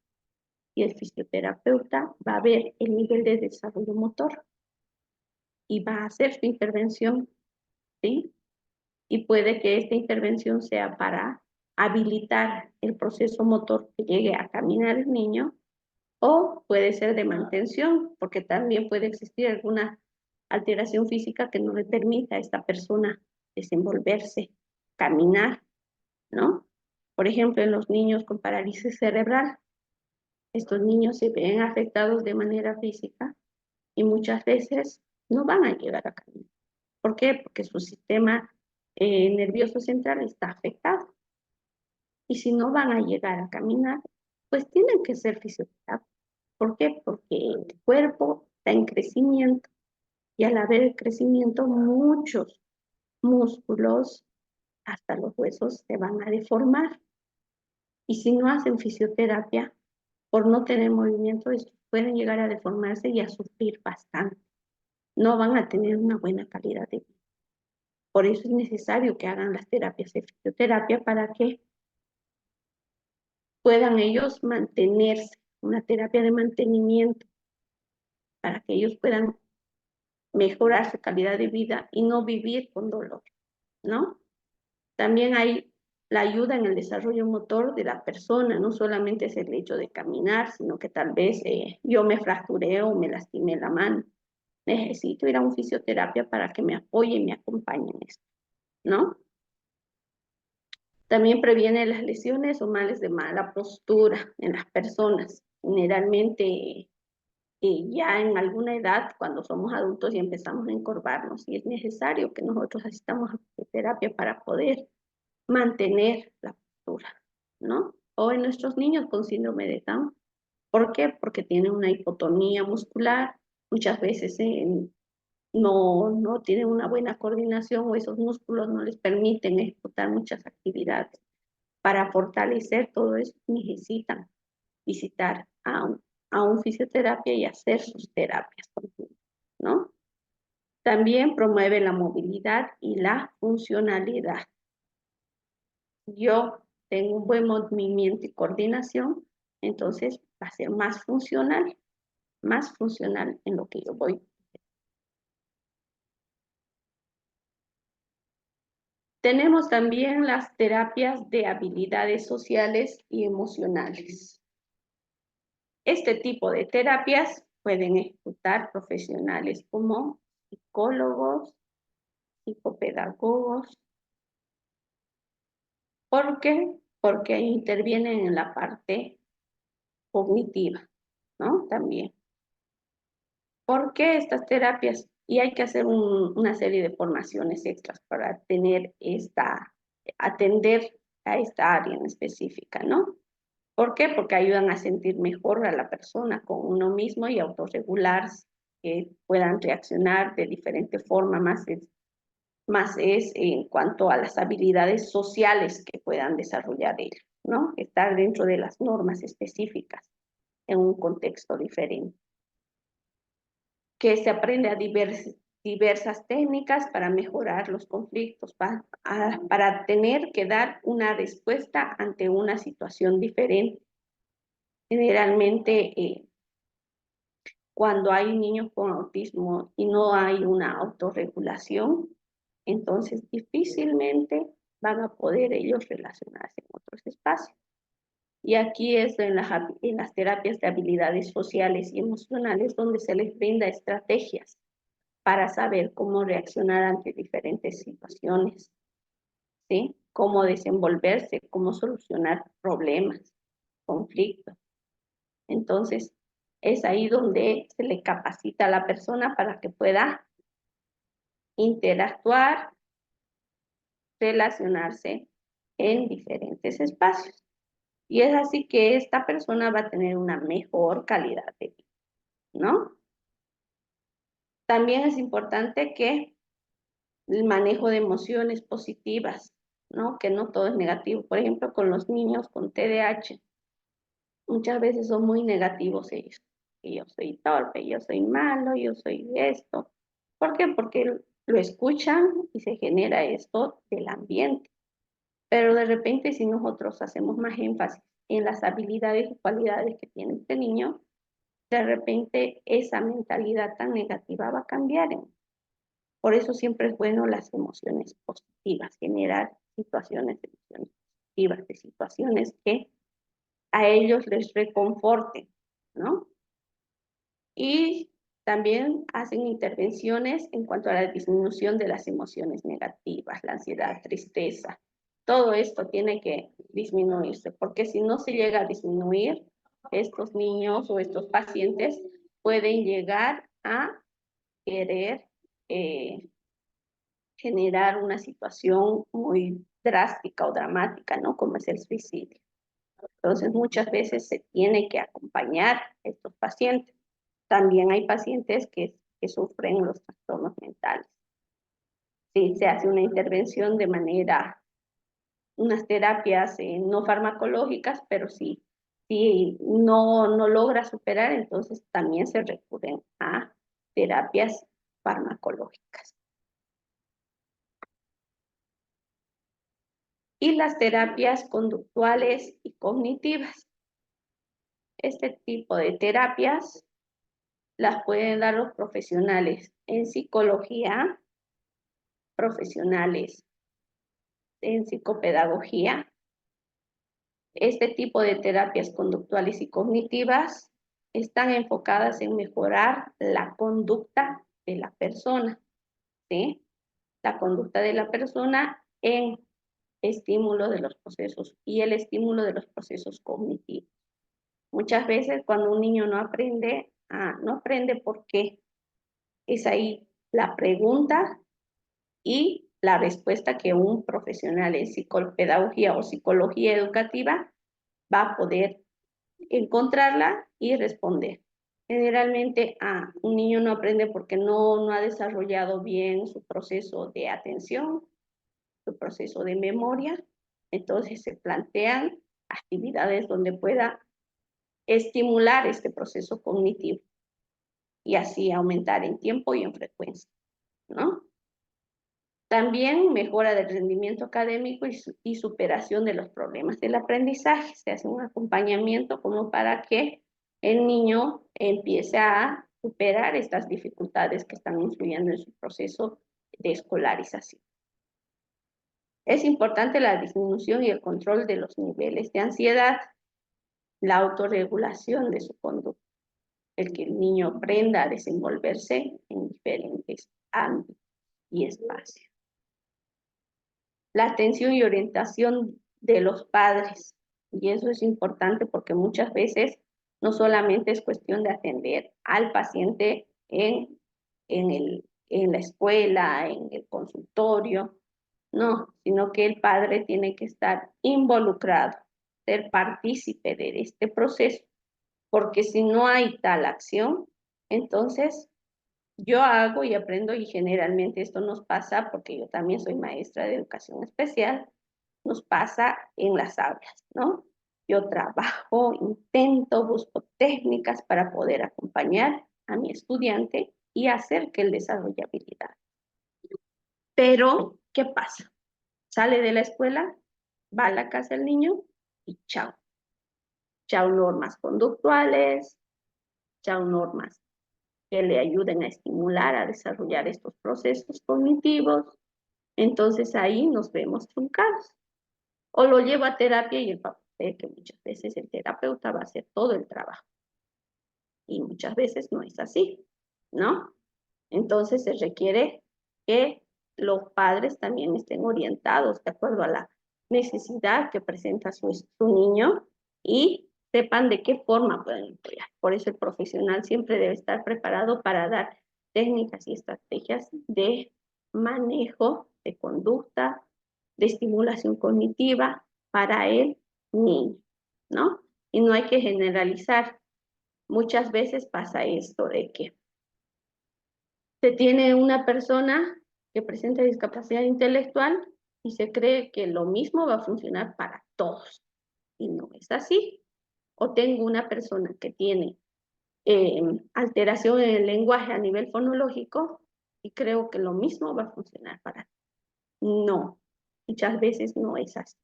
Y el fisioterapeuta va a ver el nivel de desarrollo motor y va a hacer su intervención, ¿sí? Y puede que esta intervención sea para habilitar el proceso motor que llegue a caminar el niño, o puede ser de mantención, porque también puede existir alguna alteración física que no le permita a esta persona desenvolverse, caminar, ¿no? Por ejemplo, en los niños con parálisis cerebral, estos niños se ven afectados de manera física y muchas veces no van a llegar a caminar. ¿Por qué? Porque su sistema nervioso central está afectado. Y si no van a llegar a caminar, pues tienen que ser fisioterapeutas. ¿Por qué? Porque el cuerpo está en crecimiento y al haber crecimiento, muchos músculos, hasta los huesos, se van a deformar. Y si no hacen fisioterapia, por no tener movimiento, pueden llegar a deformarse y a sufrir bastante. No van a tener una buena calidad de vida. Por eso es necesario que hagan las terapias de fisioterapia para que puedan ellos mantenerse, una terapia de mantenimiento, para que ellos puedan mejorar su calidad de vida y no vivir con dolor, ¿no? También hay la ayuda en el desarrollo motor de la persona, no solamente es el hecho de caminar, sino que tal vez yo me fracturé o me lastimé la mano. Necesito ir a un fisioterapia para que me apoye y me acompañe en esto, ¿no? También previene las lesiones o males de mala postura en las personas. Generalmente ya en alguna edad, cuando somos adultos y empezamos a encorvarnos, y es necesario que nosotros asistamos a fisioterapia para poder mantener la postura, ¿no? O en nuestros niños con síndrome de Down. ¿Por qué? Porque tienen una hipotonía muscular, muchas veces no tienen una buena coordinación o esos músculos no les permiten ejecutar muchas actividades. Para fortalecer todo eso necesitan visitar a un fisioterapia y hacer sus terapias, ¿no? También promueve la movilidad y la funcionalidad. Yo tengo un buen movimiento y coordinación, entonces va a ser más funcional en lo que yo voy. Tenemos también las terapias de habilidades sociales y emocionales. Este tipo de terapias pueden ejecutar profesionales como psicólogos, psicopedagogos. ¿Por qué? Porque intervienen en la parte cognitiva, ¿no? También. ¿Por qué estas terapias? Y hay que hacer una serie de formaciones extras para atender a esta área en específica, ¿no? ¿Por qué? Porque ayudan a sentir mejor a la persona con uno mismo y autorregularse, que puedan reaccionar de diferente forma, más es en cuanto a las habilidades sociales que puedan desarrollar ellos, ¿no? Estar dentro de las normas específicas en un contexto diferente. Que se aprende a diversas técnicas para mejorar los conflictos, para tener que dar una respuesta ante una situación diferente. Generalmente, cuando hay niños con autismo y no hay una autorregulación, entonces difícilmente van a poder ellos relacionarse en otros espacios. Y aquí es en las terapias de habilidades sociales y emocionales donde se les brinda estrategias para saber cómo reaccionar ante diferentes situaciones, ¿sí? Cómo desenvolverse, cómo solucionar problemas, conflictos. Entonces, es ahí donde se le capacita a la persona para que pueda interactuar, relacionarse en diferentes espacios. Y es así que esta persona va a tener una mejor calidad de vida, ¿no? También es importante que el manejo de emociones positivas, ¿no? Que no todo es negativo. Por ejemplo, con los niños con TDAH, muchas veces son muy negativos ellos. Que yo soy torpe, yo soy malo, yo soy esto. ¿Por qué? Porque lo escuchan y se genera esto del ambiente. Pero de repente, si nosotros hacemos más énfasis en las habilidades y cualidades que tiene este niño, de repente esa mentalidad tan negativa va a cambiar. Por eso siempre es bueno las emociones positivas, generar situaciones de emociones positivas, de situaciones que a ellos les reconforten, ¿no? Y también hacen intervenciones en cuanto a la disminución de las emociones negativas, la ansiedad, tristeza. Todo esto tiene que disminuirse, porque si no se llega a disminuir, estos niños o estos pacientes pueden llegar a querer generar una situación muy drástica o dramática, ¿no? Como es el suicidio. Entonces, muchas veces se tiene que acompañar a estos pacientes. También hay pacientes que sufren los trastornos mentales. Sí, se hace una intervención de manera, unas terapias no farmacológicas, pero si no logra superar, entonces también se recurren a terapias farmacológicas. Y las terapias conductuales y cognitivas. Este tipo de terapias las pueden dar los profesionales en psicología, profesionales en psicopedagogía. Este tipo de terapias conductuales y cognitivas están enfocadas en mejorar la conducta de la persona, ¿sí? La conducta de la persona en estímulo de los procesos y el estímulo de los procesos cognitivos. Muchas veces cuando un niño no aprende, no aprende por qué. Es ahí la pregunta y la respuesta que un profesional en psicopedagogía o psicología educativa va a poder encontrarla y responder. Generalmente, un niño no aprende porque no ha desarrollado bien su proceso de atención, su proceso de memoria. Entonces se plantean actividades donde pueda estimular este proceso cognitivo y así aumentar en tiempo y en frecuencia, ¿no? También mejora del rendimiento académico y superación de los problemas del aprendizaje. Se hace un acompañamiento como para que el niño empiece a superar estas dificultades que están influyendo en su proceso de escolarización. Es importante la disminución y el control de los niveles de ansiedad, la autorregulación de su conducta, el que el niño aprenda a desenvolverse en diferentes ámbitos y espacios. La atención y orientación de los padres, y eso es importante porque muchas veces no solamente es cuestión de atender al paciente en la escuela, en el consultorio, no, sino que el padre tiene que estar involucrado, ser partícipe de este proceso, porque si no hay tal acción, entonces yo hago y aprendo y generalmente esto nos pasa porque yo también soy maestra de educación especial, nos pasa en las aulas, ¿no? Yo trabajo, intento, busco técnicas para poder acompañar a mi estudiante y hacer que él desarrolle habilidades. Pero, ¿qué pasa? Sale de la escuela, va a la casa del niño y chao. chao normas conductuales, chao normas que le ayuden a estimular, a desarrollar estos procesos cognitivos. Entonces ahí nos vemos truncados. O lo llevo a terapia y el papá cree que muchas veces el terapeuta va a hacer todo el trabajo. Y muchas veces no es así, ¿no? Entonces se requiere que los padres también estén orientados de acuerdo a la necesidad que presenta su niño y sepan de qué forma pueden apoyar. Por eso el profesional siempre debe estar preparado para dar técnicas y estrategias de manejo de conducta, de estimulación cognitiva para el niño, ¿no? Y no hay que generalizar. Muchas veces pasa esto de que se tiene una persona que presenta discapacidad intelectual y se cree que lo mismo va a funcionar para todos. Y no es así. O tengo una persona que tiene alteración en el lenguaje a nivel fonológico y creo que lo mismo va a funcionar para todos. No, muchas veces no es así,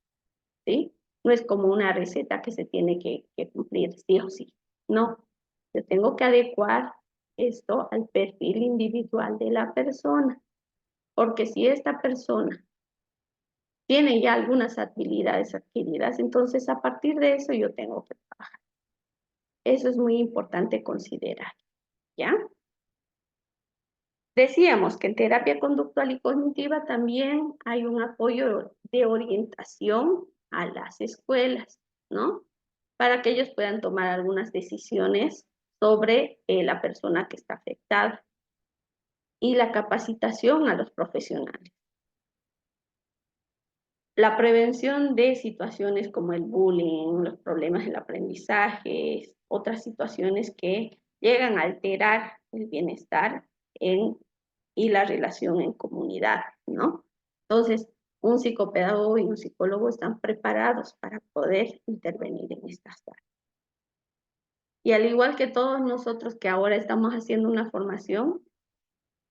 ¿sí? No es como una receta que se tiene que cumplir sí o sí. No, yo tengo que adecuar esto al perfil individual de la persona, porque si esta persona tiene ya algunas habilidades adquiridas, entonces a partir de eso yo tengo que trabajar. Eso es muy importante considerar, ¿ya? Decíamos que en terapia conductual y cognitiva también hay un apoyo de orientación a las escuelas, ¿no? Para que ellos puedan tomar algunas decisiones sobre la persona que está afectada y la capacitación a los profesionales. La prevención de situaciones como el bullying, los problemas del aprendizaje, otras situaciones que llegan a alterar el bienestar y la relación en comunidad, ¿no? Entonces, un psicopedagogo y un psicólogo están preparados para poder intervenir en estas áreas. Y al igual que todos nosotros que ahora estamos haciendo una formación,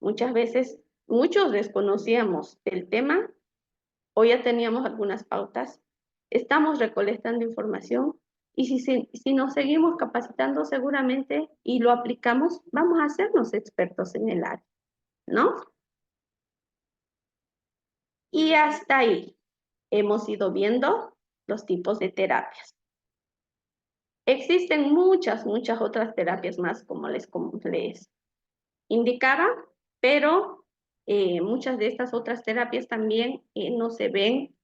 muchas veces, muchos desconocíamos el tema, o ya teníamos algunas pautas, estamos recolectando información y si nos seguimos capacitando seguramente y lo aplicamos, vamos a hacernos expertos en el área, ¿no? Y hasta ahí hemos ido viendo los tipos de terapias. Existen muchas otras terapias más, como les indicaba, pero muchas de estas otras terapias también no se ven,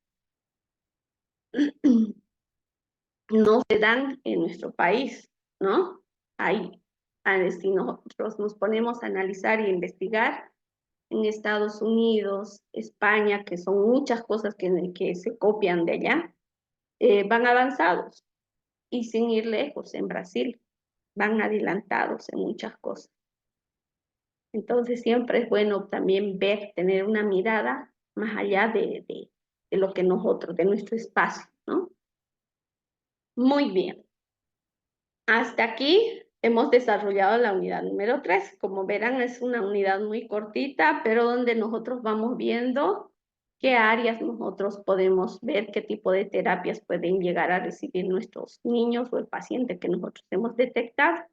no se dan en nuestro país, ¿no? Ahí, si nosotros nos ponemos a analizar e investigar, en Estados Unidos, España, que son muchas cosas que se copian de allá, van avanzados. Y sin ir lejos, en Brasil, van adelantados en muchas cosas. Entonces siempre es bueno también ver, tener una mirada más allá de lo que nosotros, de nuestro espacio, ¿no? Muy bien. Hasta aquí hemos desarrollado la unidad número 3. Como verán, es una unidad muy cortita, pero donde nosotros vamos viendo qué áreas nosotros podemos ver, qué tipo de terapias pueden llegar a recibir nuestros niños o el paciente que nosotros hemos detectado.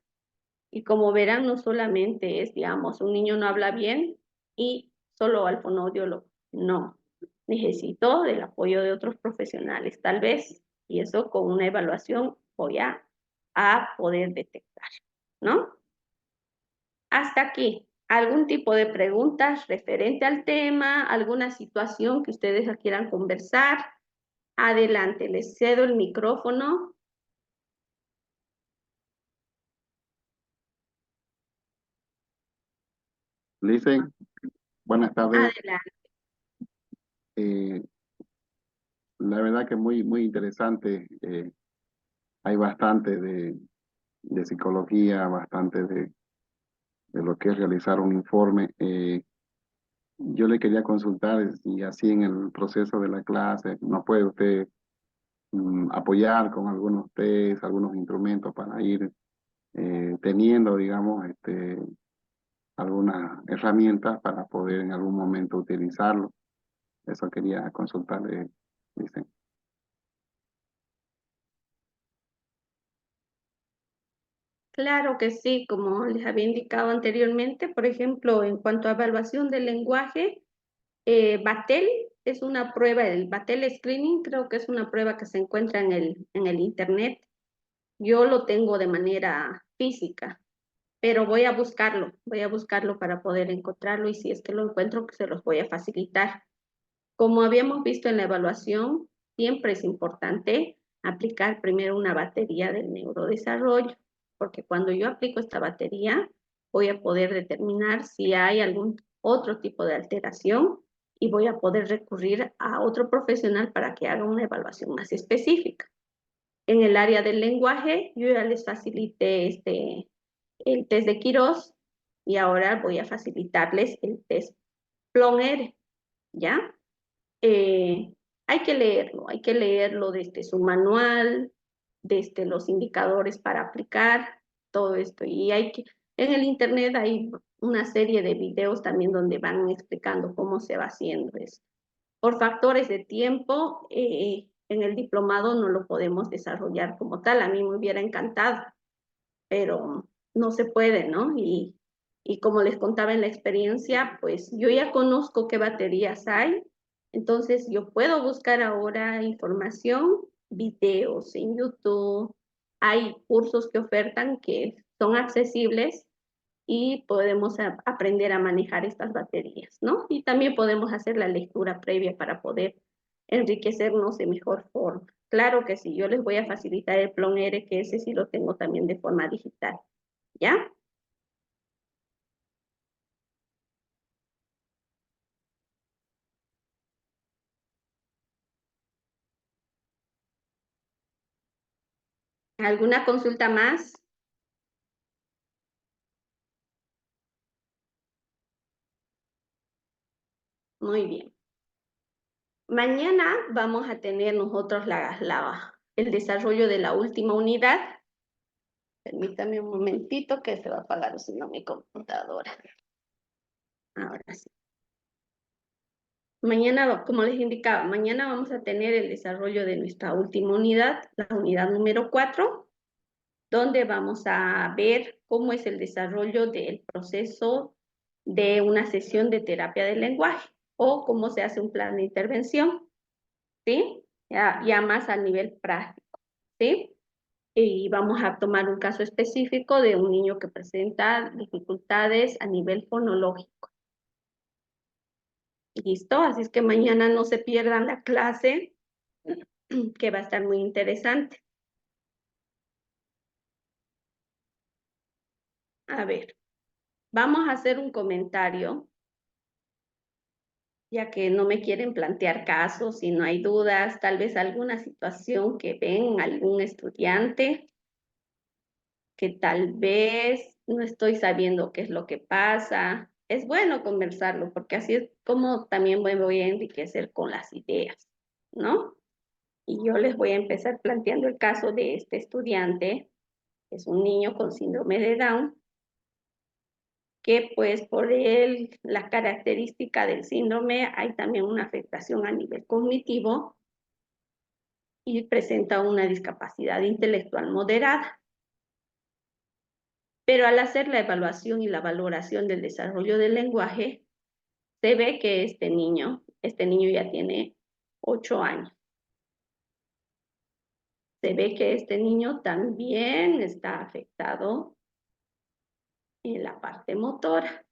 Y como verán, no solamente es, digamos, un niño no habla bien y solo al fonoaudiólogo. No, necesito del apoyo de otros profesionales, tal vez, y eso con una evaluación voy a poder detectar, ¿no? Hasta aquí. ¿Algún tipo de preguntas referente al tema? ¿Alguna situación que ustedes quieran conversar? Adelante, les cedo el micrófono. Licen, buenas tardes. Adelante. La verdad que muy interesante. Hay bastante de psicología, bastante de lo que es realizar un informe. Yo le quería consultar si así en el proceso de la clase nos puede usted apoyar con algunos test, algunos instrumentos para ir teniendo, digamos, algunas herramientas para poder en algún momento utilizarlo. Eso quería consultarle, dicen. Claro que sí, como les había indicado anteriormente, por ejemplo, en cuanto a evaluación del lenguaje, Batel es una prueba, el Batel Screening creo que es una prueba que se encuentra en el internet. Yo lo tengo de manera física, pero voy a buscarlo para poder encontrarlo y si es que lo encuentro, se los voy a facilitar. Como habíamos visto en la evaluación, siempre es importante aplicar primero una batería del neurodesarrollo, porque cuando yo aplico esta batería, voy a poder determinar si hay algún otro tipo de alteración y voy a poder recurrir a otro profesional para que haga una evaluación más específica. En el área del lenguaje, yo ya les facilité el test de Quirós y ahora voy a facilitarles el test PLON-R, ¿ya? Hay que leerlo desde su manual, desde los indicadores para aplicar, todo esto. En el internet hay una serie de videos también donde van explicando cómo se va haciendo esto. Por factores de tiempo, en el diplomado no lo podemos desarrollar como tal. A mí me hubiera encantado, pero no se puede, ¿no? Y como les contaba en la experiencia, pues yo ya conozco qué baterías hay, entonces yo puedo buscar ahora información, videos en YouTube, hay cursos que ofertan que son accesibles y podemos aprender a manejar estas baterías, ¿no? Y también podemos hacer la lectura previa para poder enriquecernos de mejor forma. Claro que sí, yo les voy a facilitar el PLON-R, que ese sí lo tengo también de forma digital, ¿ya? ¿Alguna consulta más? Muy bien. Mañana vamos a tener nosotros el desarrollo de la última unidad. Permítame un momentito que se va a apagar, si no, mi computadora. Ahora sí. Mañana, como les indicaba, mañana vamos a tener el desarrollo de nuestra última unidad, la unidad número 4, donde vamos a ver cómo es el desarrollo del proceso de una sesión de terapia del lenguaje o cómo se hace un plan de intervención, ¿sí? Ya más a nivel práctico, ¿sí? Y vamos a tomar un caso específico de un niño que presenta dificultades a nivel fonológico. ¿Listo? Así es que mañana no se pierdan la clase, que va a estar muy interesante. A ver, vamos a hacer un comentario, ya que no me quieren plantear casos, si no hay dudas, tal vez alguna situación que ven algún estudiante, que tal vez no estoy sabiendo qué es lo que pasa. Es bueno conversarlo, porque así es como también me voy a enriquecer con las ideas, ¿no? Y yo les voy a empezar planteando el caso de este estudiante. Es un niño con síndrome de Down, que pues por la característica del síndrome hay también una afectación a nivel cognitivo y presenta una discapacidad intelectual moderada. Pero al hacer la evaluación y la valoración del desarrollo del lenguaje, se ve que este niño ya tiene 8 años. Se ve que este niño también está afectado en la parte motora,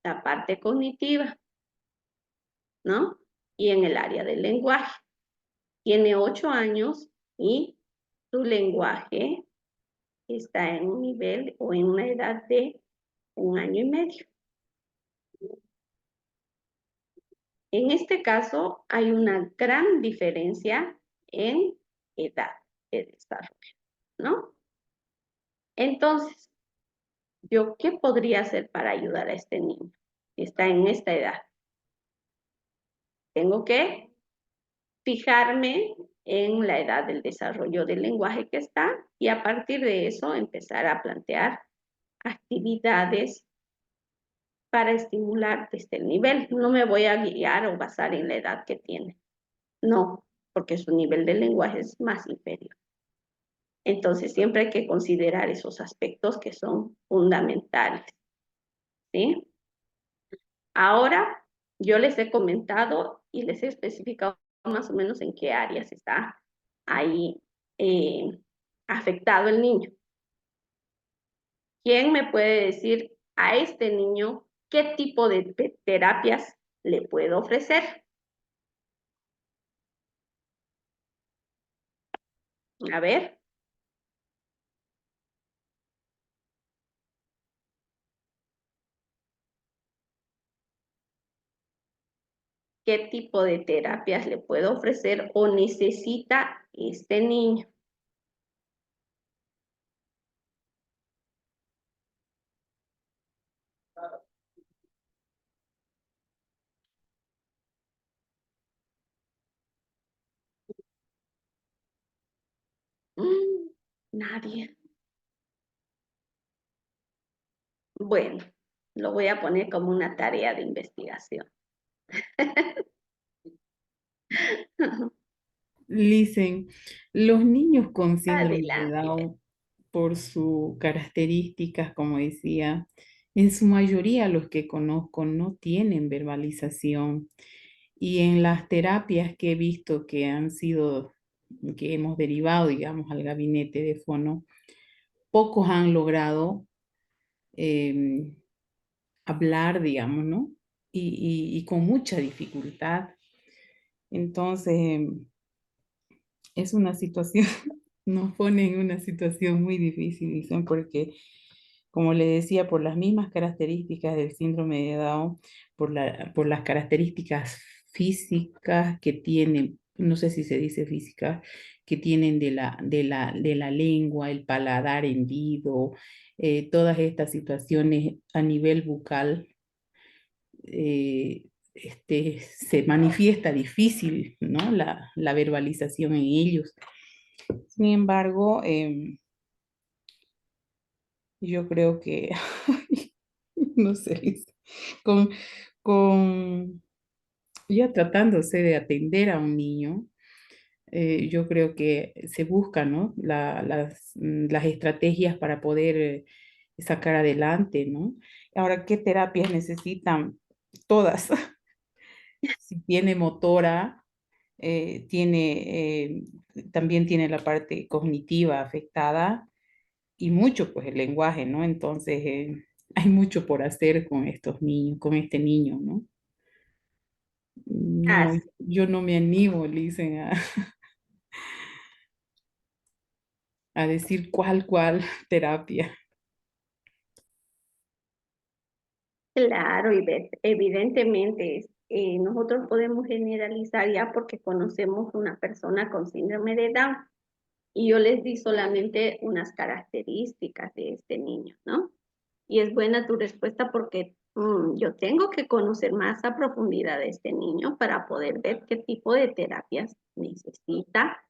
la parte cognitiva, ¿no? Y en el área del lenguaje. Tiene 8 años y su lenguaje está en un nivel o en una edad de 1 año y medio. En este caso hay una gran diferencia en edad de desarrollo, ¿no? Entonces, ¿yo qué podría hacer para ayudar a este niño que está en esta edad? Tengo que fijarme en la edad del desarrollo del lenguaje que está y a partir de eso empezar a plantear actividades para estimular desde el nivel. No me voy a guiar o basar en la edad que tiene. No, porque su nivel de lenguaje es más inferior. Entonces, siempre hay que considerar esos aspectos que son fundamentales, ¿sí? Ahora, yo les he comentado y les he especificado más o menos en qué áreas está ahí afectado el niño. ¿Quién me puede decir a este niño qué tipo de terapias le puedo ofrecer? A ver. ¿Qué tipo de terapias le puedo ofrecer o necesita este niño? Nadie. Bueno, lo voy a poner como una tarea de investigación. Licen, los niños con síndrome de Adelante. Down, por sus características, como decía, en su mayoría los que conozco no tienen verbalización. Y en las terapias que he visto que han sido, que hemos derivado, digamos, al gabinete de fono, pocos han logrado hablar, digamos, ¿no? Y con mucha dificultad. Entonces, es una situación, nos pone en una situación muy difícil, dicen, porque, como le decía, por las mismas características del síndrome de Down, por las características físicas que tienen, no sé si se dice físicas, que tienen de la lengua, el paladar hendido, todas estas situaciones a nivel bucal, se manifiesta difícil, ¿no? La verbalización en ellos. Sin embargo, yo creo que, no sé, con, con ya tratándose de atender a un niño, yo creo que se buscan, ¿no? Las estrategias para poder sacar adelante, ¿no? Ahora, ¿qué terapias necesitan? Todas. Si tiene motora, también tiene la parte cognitiva afectada y mucho, pues el lenguaje, ¿no? Entonces, hay mucho por hacer con estos niños, con este niño, ¿no? No, Así, yo no me animo, Licen, a decir cuál terapia. claro, y evidentemente nosotros podemos generalizar ya porque conocemos una persona con síndrome de Down. Y yo les di solamente unas características de este niño, ¿no? Y es buena tu respuesta porque yo tengo que conocer más a profundidad de este niño para poder ver qué tipo de terapias necesita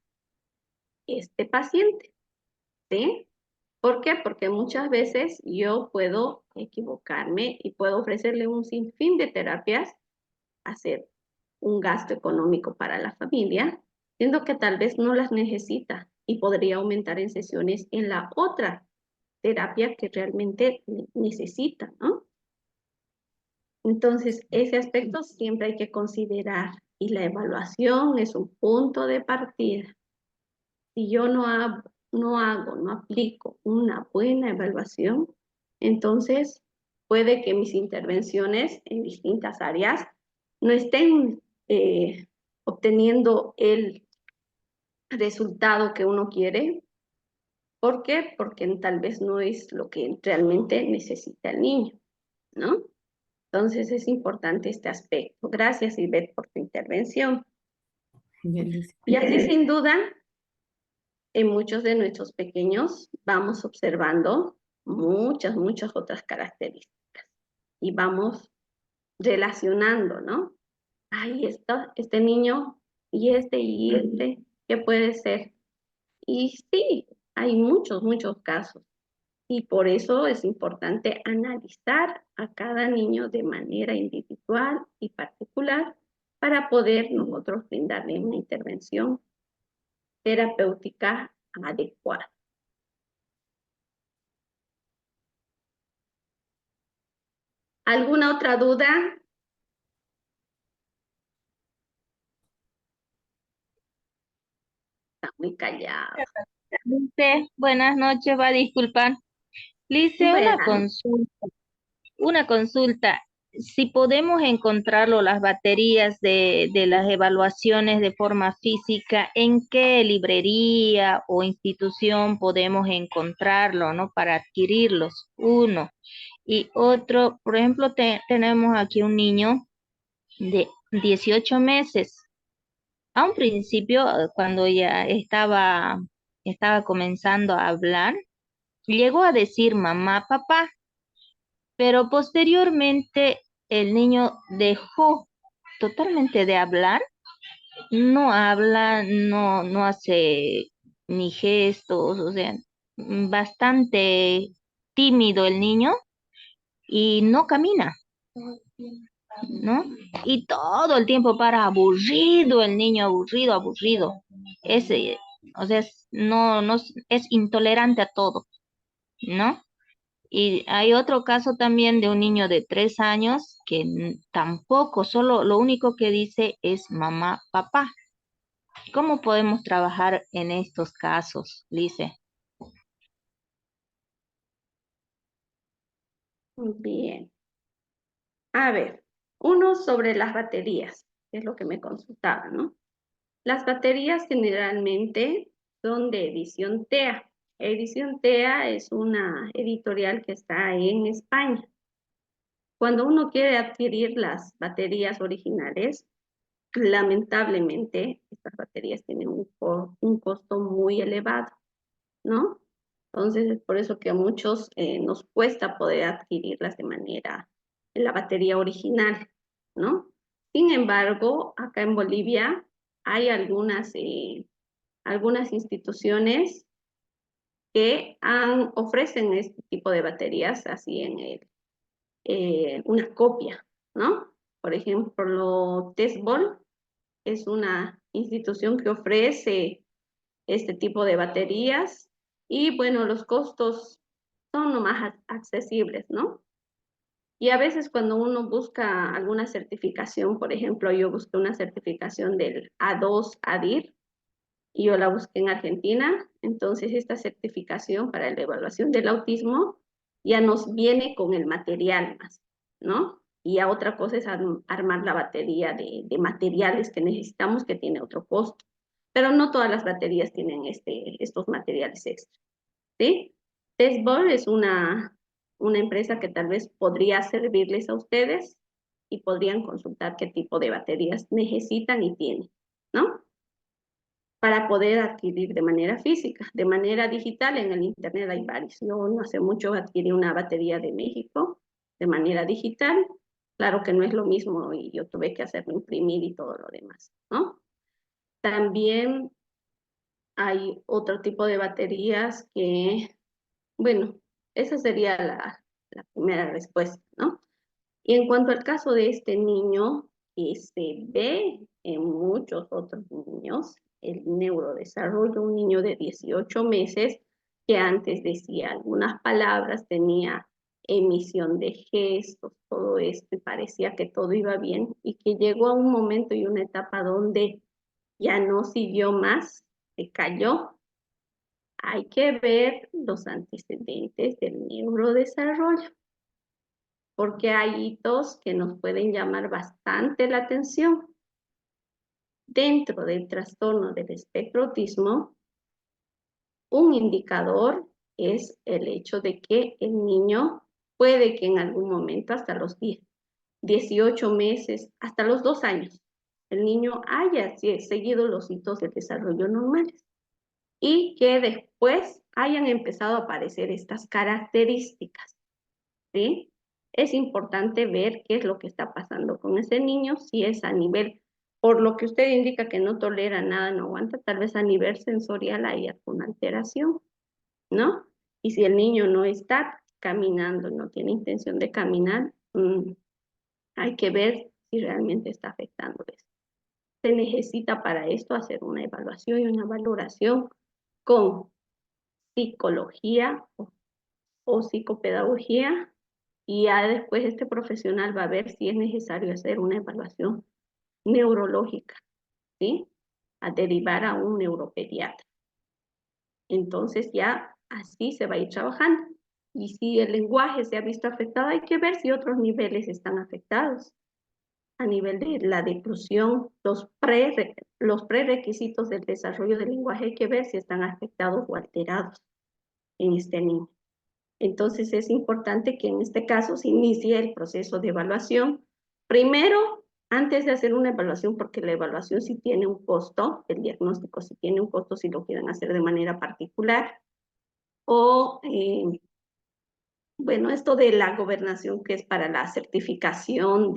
este paciente, ¿sí? ¿Por qué? Porque muchas veces yo puedo equivocarme y puedo ofrecerle un sinfín de terapias, hacer un gasto económico para la familia, siendo que tal vez no las necesita y podría aumentar en sesiones en la otra terapia que realmente necesita, ¿no? Entonces, ese aspecto siempre hay que considerar y la evaluación es un punto de partida. Si yo no aplico una buena evaluación, entonces puede que mis intervenciones en distintas áreas no estén obteniendo el resultado que uno quiere. ¿Por qué? Porque tal vez no es lo que realmente necesita el niño, ¿no? Entonces es importante este aspecto. Gracias, Ivette, por tu intervención. Y así, sin duda, en muchos de nuestros pequeños vamos observando muchas otras características y vamos relacionando, ¿no? Ahí está, este niño y este, ¿qué puede ser? Y sí, hay muchos casos. Y por eso es importante analizar a cada niño de manera individual y particular para poder nosotros brindarle una intervención terapéutica adecuada. ¿Alguna otra duda? Está muy callado. Lice, buenas noches, va a disculpar. Lice, Bueno, una consulta. Si podemos encontrarlo, las baterías de las evaluaciones de forma física, ¿en qué librería o institución podemos encontrarlo, ¿no? Para adquirirlos, uno. Y otro, por ejemplo, tenemos aquí un niño de 18 meses. A un principio, cuando ya estaba comenzando a hablar, llegó a decir mamá, papá, pero posteriormente el niño dejó totalmente de hablar, no habla, no hace ni gestos, o sea, bastante tímido el niño y no camina, ¿no? Y todo el tiempo para aburrido, el niño aburrido, aburrido. Ese, o sea, no es intolerante a todo, ¿no? Y hay otro caso también de un niño de 3 años que tampoco, solo lo único que dice es mamá, papá. ¿Cómo podemos trabajar en estos casos, Lice? bien. A ver, uno sobre las baterías, que es lo que me consultaba, ¿no? Las baterías generalmente son de Edición TEA. Edición TEA es una editorial que está en España. Cuando uno quiere adquirir las baterías originales, lamentablemente estas baterías tienen un costo muy elevado, ¿no? Entonces es por eso que a muchos nos cuesta poder adquirirlas en la batería original, ¿no? Sin embargo, acá en Bolivia hay algunas instituciones que ofrecen este tipo de baterías así una copia, ¿no? Por ejemplo, Tesbol es una institución que ofrece este tipo de baterías y bueno, los costos son lo más accesibles, ¿no? Y a veces cuando uno busca alguna certificación, por ejemplo, yo busqué una certificación del A2 ADIR y yo la busqué en Argentina, entonces esta certificación para la evaluación del autismo ya nos viene con el material más, ¿no? Y ya otra cosa es armar la batería de materiales que necesitamos, que tiene otro costo. Pero no todas las baterías tienen estos materiales extra, ¿sí? Testball es una empresa que tal vez podría servirles a ustedes y podrían consultar qué tipo de baterías necesitan y tienen, ¿no? Para poder adquirir de manera física. De manera digital, en el Internet hay varios. Yo no hace mucho adquirí una batería de México de manera digital. Claro que no es lo mismo y yo tuve que hacerlo imprimir y todo lo demás, ¿no? También hay otro tipo de baterías que, bueno, esa sería la primera respuesta, ¿no? Y en cuanto al caso de este niño, que se ve en muchos otros niños, el neurodesarrollo, un niño de 18 meses que antes decía algunas palabras, tenía emisión de gestos, todo esto, y parecía que todo iba bien, y que llegó a un momento y una etapa donde ya no siguió más, se cayó. Hay que ver los antecedentes del neurodesarrollo, porque hay hitos que nos pueden llamar bastante la atención. Dentro del trastorno del espectro autismo, un indicador es el hecho de que el niño puede que en algún momento, hasta los 18 meses, hasta los 2 años, el niño haya seguido los hitos de desarrollo normales y que después hayan empezado a aparecer estas características, ¿sí? Es importante ver qué es lo que está pasando con ese niño, si es a nivel, por lo que usted indica que no tolera nada, no aguanta, tal vez a nivel sensorial hay alguna alteración, ¿no? Y si el niño no está caminando, no tiene intención de caminar, hay que ver si realmente está afectando eso. Se necesita para esto hacer una evaluación y una valoración con psicología o psicopedagogía Y ya después este profesional va a ver si es necesario hacer una evaluación neurológica, ¿sí? A derivar a un neuropediatra. Entonces ya así se va a ir trabajando. Y si el lenguaje se ha visto afectado, hay que ver si otros niveles están afectados. A nivel de la declusión, los prerequisitos del desarrollo del lenguaje, hay que ver si están afectados o alterados en este niño. Entonces es importante que en este caso se inicie el proceso de evaluación. Primero, antes de hacer una evaluación, porque la evaluación sí tiene un costo, el diagnóstico sí tiene un costo si lo quieren hacer de manera particular, o bueno, esto de la gobernación que es para la certificación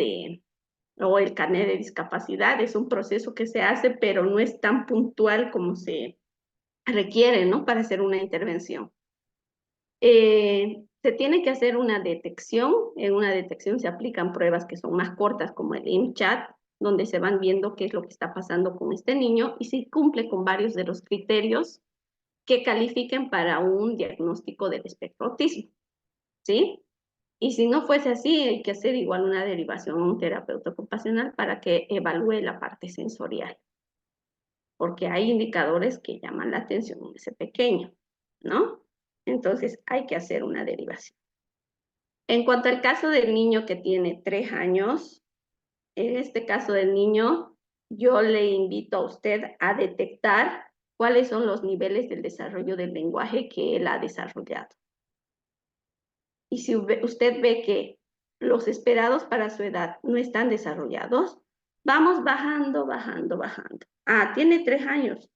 o el carnet de discapacidad, es un proceso que se hace, pero no es tan puntual como se requiere, ¿no? Para hacer una intervención. Se tiene que hacer una detección. En una detección se aplican pruebas que son más cortas, como el IMCHAT, donde se van viendo qué es lo que está pasando con este niño y si cumple con varios de los criterios que califiquen para un diagnóstico del espectro autismo, ¿sí? Y si no fuese así, hay que hacer igual una derivación a un terapeuta ocupacional para que evalúe la parte sensorial, porque hay indicadores que llaman la atención en ese pequeño, ¿no? Entonces hay que hacer una derivación. En cuanto al caso del niño que tiene 3 años, en este caso del niño, yo le invito a usted a detectar cuáles son los niveles del desarrollo del lenguaje que él ha desarrollado. Y si usted ve que los esperados para su edad no están desarrollados, vamos bajando, bajando, bajando. Tiene 3 años.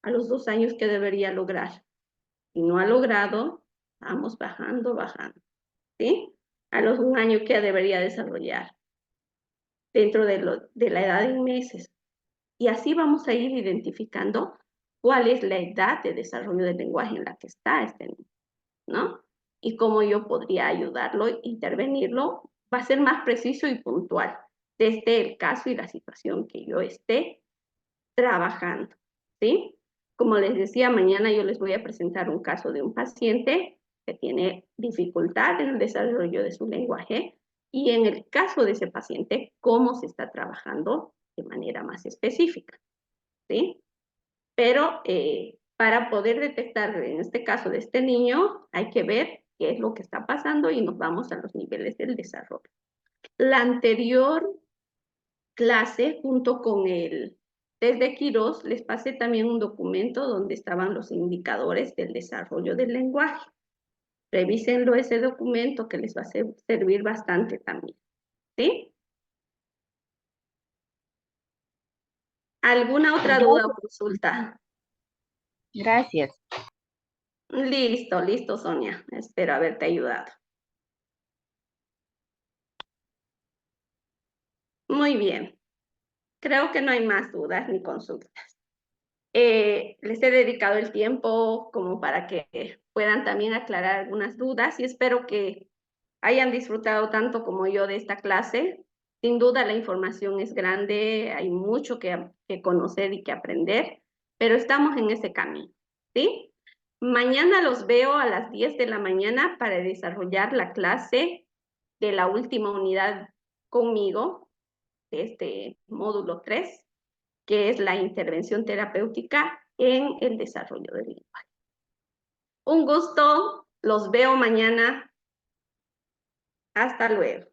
A los 2 años, ¿qué debería lograr? Si no ha logrado, vamos bajando, bajando. ¿Sí? A los 1 año, ¿qué debería desarrollar? Dentro de la edad en meses. Y así vamos a ir identificando cuál es la edad de desarrollo del lenguaje en la que está este niño, ¿no? Y cómo yo podría ayudarlo, intervenirlo, va a ser más preciso y puntual desde el caso y la situación que yo esté trabajando, ¿sí? Como les decía, mañana yo les voy a presentar un caso de un paciente que tiene dificultad en el desarrollo de su lenguaje y en el caso de ese paciente, cómo se está trabajando de manera más específica, ¿sí? Pero para poder detectar en este caso de este niño, hay que ver qué es lo que está pasando y nos vamos a los niveles del desarrollo. La anterior clase, junto con el test de Quirós, les pasé también un documento donde estaban los indicadores del desarrollo del lenguaje. Revísenlo ese documento que les va a servir bastante también, ¿sí? ¿Alguna otra duda o consulta? Gracias. Listo, listo, Sonia. Espero haberte ayudado. Muy bien. Creo que no hay más dudas ni consultas. Les he dedicado el tiempo como para que puedan también aclarar algunas dudas y espero que hayan disfrutado tanto como yo de esta clase. Sin duda la información es grande, hay mucho que conocer y que aprender, pero estamos en ese camino, ¿sí? Mañana los veo a las 10 de la mañana para desarrollar la clase de la última unidad conmigo, de este módulo 3, que es la intervención terapéutica en el desarrollo del lenguaje. Un gusto, los veo mañana. Hasta luego.